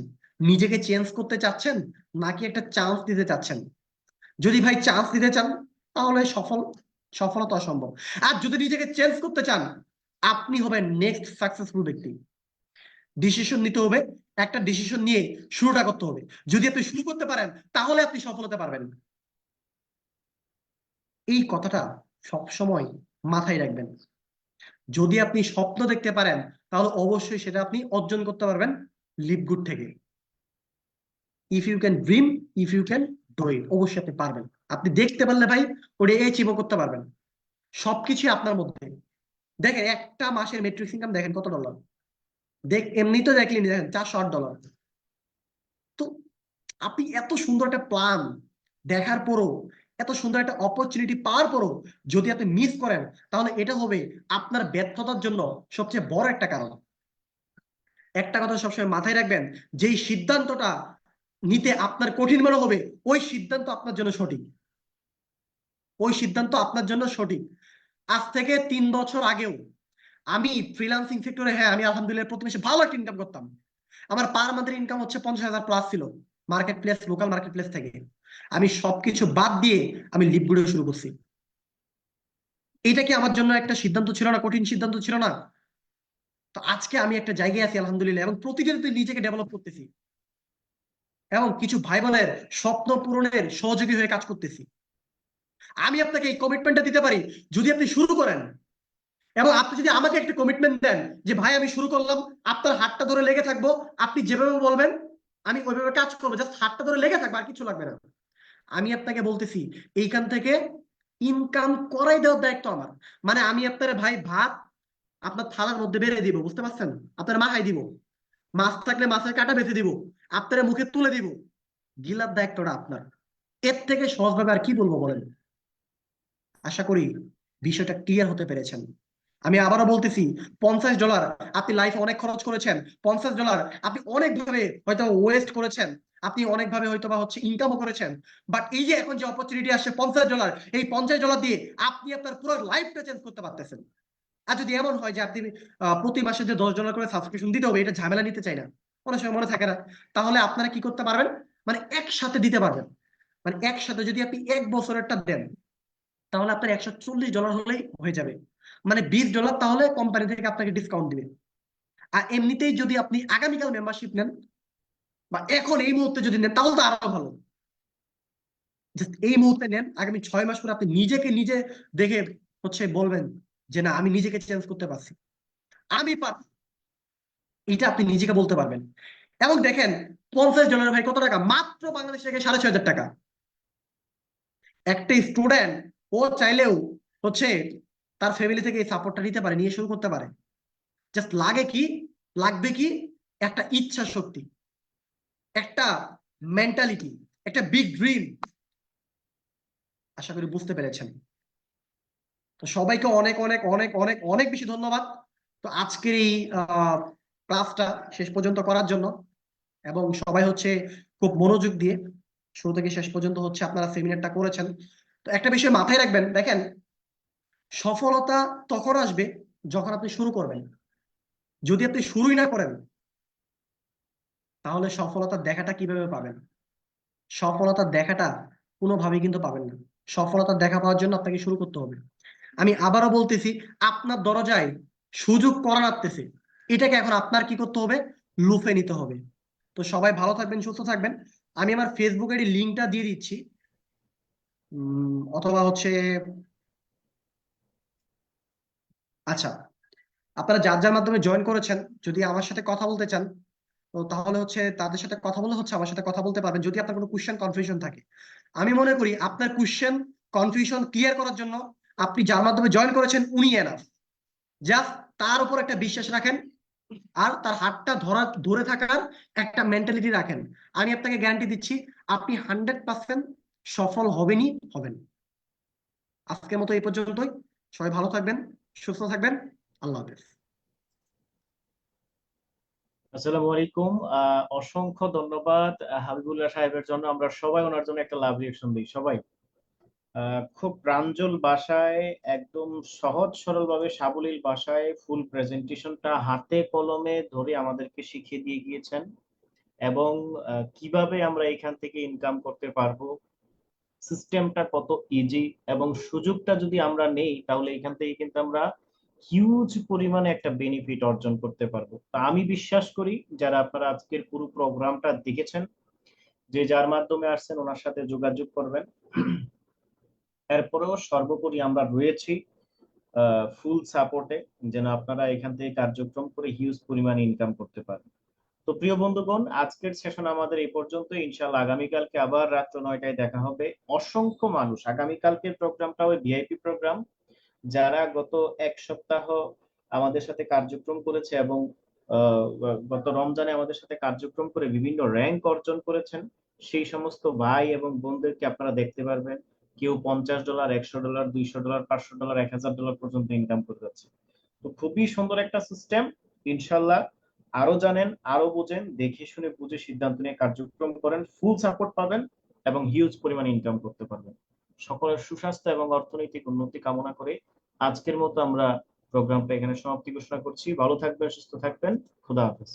Speaker 3: নিজেকে চেঞ্জ করতে চাচ্ছেন নাকি একটা চান্স দিতে চাচ্ছেন? যদি ভাই চান্স দিতে চান তাহলে সফলতা অসম্ভব। আর যদি নিজেকে চেঞ্জ করতে চান, আপনি হবেন নেক্সট সাকসেসফুল ব্যক্তি। ডিসিশন নিতে হবে, একটা ডিসিশন নিয়ে শুরুটা করতে হবে। যদি আপনি শুরু করতে পারেন তাহলে আপনি সফল হতে পারবেন। এই কথাটা সব সময় মাথায় রাখবেন। যদি আপনি স্বপ্ন দেখতে পারেন তাহলে অবশ্যই সেটা আপনি অর্জন করতে পারবেন লিভ গুড থেকে। If you can dream, if you can do it, অবশ্যই আপনি পারবেন। আপনি দেখতে পারলে ভাই ওটা অ্যাচিভ করতে পারবেন। সবকিছু আপনার মধ্যে। দেখেন একটা মাসের মেট্রিক্স ইনকাম দেখেন কত ডলার, এমনি তো দেখলেন, দেখেন $408। তো আপনি এত সুন্দর একটা প্ল্যান দেখার পরও, এত সুন্দর একটা অপরচুনিটি পাওয়ার পরও যদি আপনি মিস করেন, তাহলে এটা হবে আপনার ব্যর্থতার জন্য সবচেয়ে বড় একটা কারণ। একটা কথা সবসময় মাথায় রাখবেন, যেই সিদ্ধান্তটা নিতে আপনার কঠিন মনে হবে, ওই সিদ্ধান্ত আপনার জন্য সঠিক। ওই সিদ্ধান্ত আপনার জন্য সঠিক। আজ থেকে 3 বছর আগেও আমি ফ্রিল্যান্সিং সেক্টরে, হ্যাঁ আমি আলহামদুলিল্লাহ প্রতি মাসে ভালো একটা ইনকাম করতাম। আমার পার মান্থের ইনকাম হচ্ছে 50,000 প্লাস ছিল market place, local market place থেকে। আমি সবকিছু বাদ দিয়ে আমি লিভ গুড শুরু করছি। এটা কি আমার জন্য একটা সিদ্ধান্ত ছিল না? কঠিন সিদ্ধান্ত ছিল না? তো আজকে আমি একটা জায়গায় আছি আলহামদুলিল্লাহ, এবং প্রতিদিন নিজেকে ডেভেলপ করতেছি, এবং কিছু ভাই বোনের স্বপ্ন পূরণের সহযোগী হয়ে কাজ করতেছি। আমি আপনাকে এই কমিটমেন্টটা দিতে পারি, যদি আপনি শুরু করেন, এবং আপনি যদি আমাকে একটা কমিটমেন্ট দেন যে ভাই আমি শুরু করলাম, আপনার হাতটা ধরে লেগে থাকবো, আপনি যেভাবে বলবেন আমি ওইভাবে কাজ করবো, জাস্ট হাতটা ধরে লেগে থাকবো, আর কিছু লাগবে না। আমি আপনাকে বলতেছি এইখান থেকে ইনকাম করাই দেওয়ার দায়িত্ব আমার। মানে আমি আপনার ভাই ভাত আপনার থালার মধ্যে বেড়ে দিব, বুঝতে পারছেন? আপনার মাখাই দিব, মাছ থাকলে মাছের কাঁটা বেঁচে দিব, আপনার মুখে তুলে দিব, গিলার দায়িত্বটা আপনার। এর থেকে সহজভাবে আর কি বলবো বলেন? আশা করি বিষয়টা ক্লিয়ার হতে পেরেছেন। আমি আবারও বলতেছি, $50 আপনি লাইফে অনেক খরচ করেছেন, $50 আপনি অনেকভাবে হয়তো ওয়েস্ট করেছেন, আপনি অনেকভাবে হয়তো বা ইনকামও করেছেন। বাট এই যে এখন যে অপরচুনিটি আসছে $50, এই $50 দিয়ে আপনি আপনার পুরো লাইফটা চেঞ্জ করতে পারতেছেন। আর যদি এমন হয় যে আপনি প্রতি মাসে যে $10 করে সাবস্ক্রিপশন দিতে হবে, এটা ঝামেলা নিতে চাই না, অনেক সময় মনে থাকে না, তাহলে আপনারা কি করতে পারবেন, মানে একসাথে দিতে পারবেন। মানে একসাথে যদি আপনি 1 বছরেরটা দেন, তাহলে আপনার $140 হলেই হয়ে যাবে। মানে $20 তাহলে কোম্পানি থেকে আপনাকে ডিসকাউন্ট দিবে। আর এমনিতেই যদি আপনি আগামীকাল মেম্বারশিপ নেন বা এখন এই মুহূর্তে যদি নেন, তাহলে তো আরো ভালো। জাস্ট এই মুহূর্তে নেন, আগামী 6 মাস পরে আপনি নিজেকে নিজে দেখে বলবেন যে না আমি নিজেকে চেঞ্জ করতে পারছি, আমি পারছি। এটা আপনি নিজেকে বলতে পারবেন। এবং দেখেন $50 ভাই কত টাকা, মাত্র বাংলাদেশ থেকে 6,500 টাকা। একটা স্টুডেন্ট ও চাইলেও তার ফ্যামিলি থেকে এই সাপোর্টটা নিতে পারে, নিয়ে শুরু করতে পারে। জাস্ট লাগবে কি একটা ইচ্ছা শক্তি, একটা মেন্টালিটি, একটা বিগ ড্রিম। আশা করি বুঝতে পেরেছেন। তো সবাইকে অনেক অনেক অনেক অনেক অনেক বেশি ধন্যবাদ। তো আজকের এই ক্লাসটা শেষ পর্যন্ত করার জন্য, এবং সবাই খুব মনোযোগ দিয়ে শুরু থেকে শেষ পর্যন্ত আপনারা সেমিনারটা করেছেন। তো একটা বিষয় মাথায় রাখবেন, দেখেন সফলতা তখন আসবে যখন আপনি শুরু করবেন। যদি আপনি শুরুই না করেন, তাহলে সফলতা দেখাটা কিভাবে পাবেন? সফলতা দেখাটা কোনোভাবেই কিন্তু পাবেন না। সফলতা দেখা পাওয়ার জন্য আপনাকে শুরু করতে হবে। আমি আবারও বলতেছি, আপনার দরজায় সুযোগ করা নাড়তেছে, এটাকে এখন আপনার কি করতে হবে? লুফে নিতে হবে। তো সবাই ভালো থাকবেন, সুস্থ থাকবেন। আমি আমার ফেসবুক আইডি লিঙ্কটা দিয়ে দিচ্ছি, অথবা আচ্ছা, আপনারা যার যার মাধ্যমে জয়েন করেছেন, যদি আমার সাথে কথা বলতে চান, তো তাহলে তাদের সাথে কথা বলে আমার সাথে কথা বলতে পারবেন, যদি আপনার কোনো কোশ্চেন কনফিউশন থাকে। আমি মনে করি আপনার কোশ্চেন কনফিউশন ক্লিয়ার করার জন্য আপনি যার মাধ্যমে জয়েন করেছেন উনি এনাফ। জাস্ট তার উপর একটা বিশ্বাস রাখেন, আর তার হাতটা ধরে থাকার একটা মেন্টালিটি রাখেন, আমি আপনাকে গ্যারান্টি দিচ্ছি আপনি 100% সফল হবেনই হবেন। আজকের মতো এই পর্যন্তই। সবাই ভালো থাকবেন, সুস্থ থাকবেন। আল্লাহ হাফেজ।
Speaker 2: আসসালামু আলাইকুম। অসংখ্য ধন্যবাদ হাবিবুল্লাহ সাহেবের জন্য। আমরা সবাই ওনার জন্য একটা লাভ রিয়েকশন দিই সবাই। খুব প্রাঞ্জল ভাষায়, একদম সহজ সরল ভাবে, সাবলীল ভাষায় ফুল প্রেজেন্টেশনটা হাতে কলমে ধরে আমাদেরকে শিখিয়ে দিয়ে গিয়েছেন। এবং কিভাবে আমরা এখান থেকে ইনকাম করতে পারবো, সিস্টেমটা কত ইজি, এবং সুযোগটা যদি আমরা নেই তাহলে এখান থেকে কিন্তু আমরা হিউজ পরিমাণে একটা বেনিফিট অর্জন করতে পারবো। তা আমি বিশ্বাস করি যারা আপনারা আজকের পুরো প্রোগ্রামটা দেখেছেন, যে যার মাধ্যমে আসছেন ওনার সাথে যোগাযোগ করবেন। এরপরেও সর্বোপরি আমরা রয়েছি ফুল সাপোর্টে, যেন আপনারা এখান থেকে কার্যক্রম করে হিউজ পরিমাণে ইনকাম করতে পারেন। তো প্রিয় বন্ধুগণ, আজকের সেশন আমাদের এই পর্যন্ত। ইনশাআল্লাহ আগামীকালকে আবার রাত্র 9টায় দেখা হবে। অসংখ্য মানুষ, আগামীকালকের প্রোগ্রামটা ওই ভিআইপি প্রোগ্রাম। যারা গত এক সপ্তাহ আমাদের সাথে কার্যক্রম করেছে এবং গত রমজানে আমাদের সাথে কার্যক্রম করে বিভিন্ন র্যাঙ্ক অর্জন করেছেন, সেই সমস্ত ভাই এবং বোনদেরকে আপনারা দেখতে পারবেন। কেউ $50, $100, $200, $500, $1000 পর্যন্ত ইনকাম করে যাচ্ছে। তো খুবই সুন্দর একটা সিস্টেম। ইনশাল্লাহ আরো জানেন, আরো বুঝেন, দেখে শুনে বুঝে সিদ্ধান্ত নিয়ে কার্যক্রম করেন, ফুল সাপোর্ট পাবেন এবং হিউজ পরিমাণে ইনকাম করতে পারবেন। সকলের সুস্বাস্থ্য এবং অর্থনৈতিক উন্নতি কামনা করে আজকের মতো আমরা প্রোগ্রামটা এখানে সমাপ্তি ঘোষণা করছি। ভালো থাকবেন, সুস্থ থাকবেন। খোদা হাফেজ।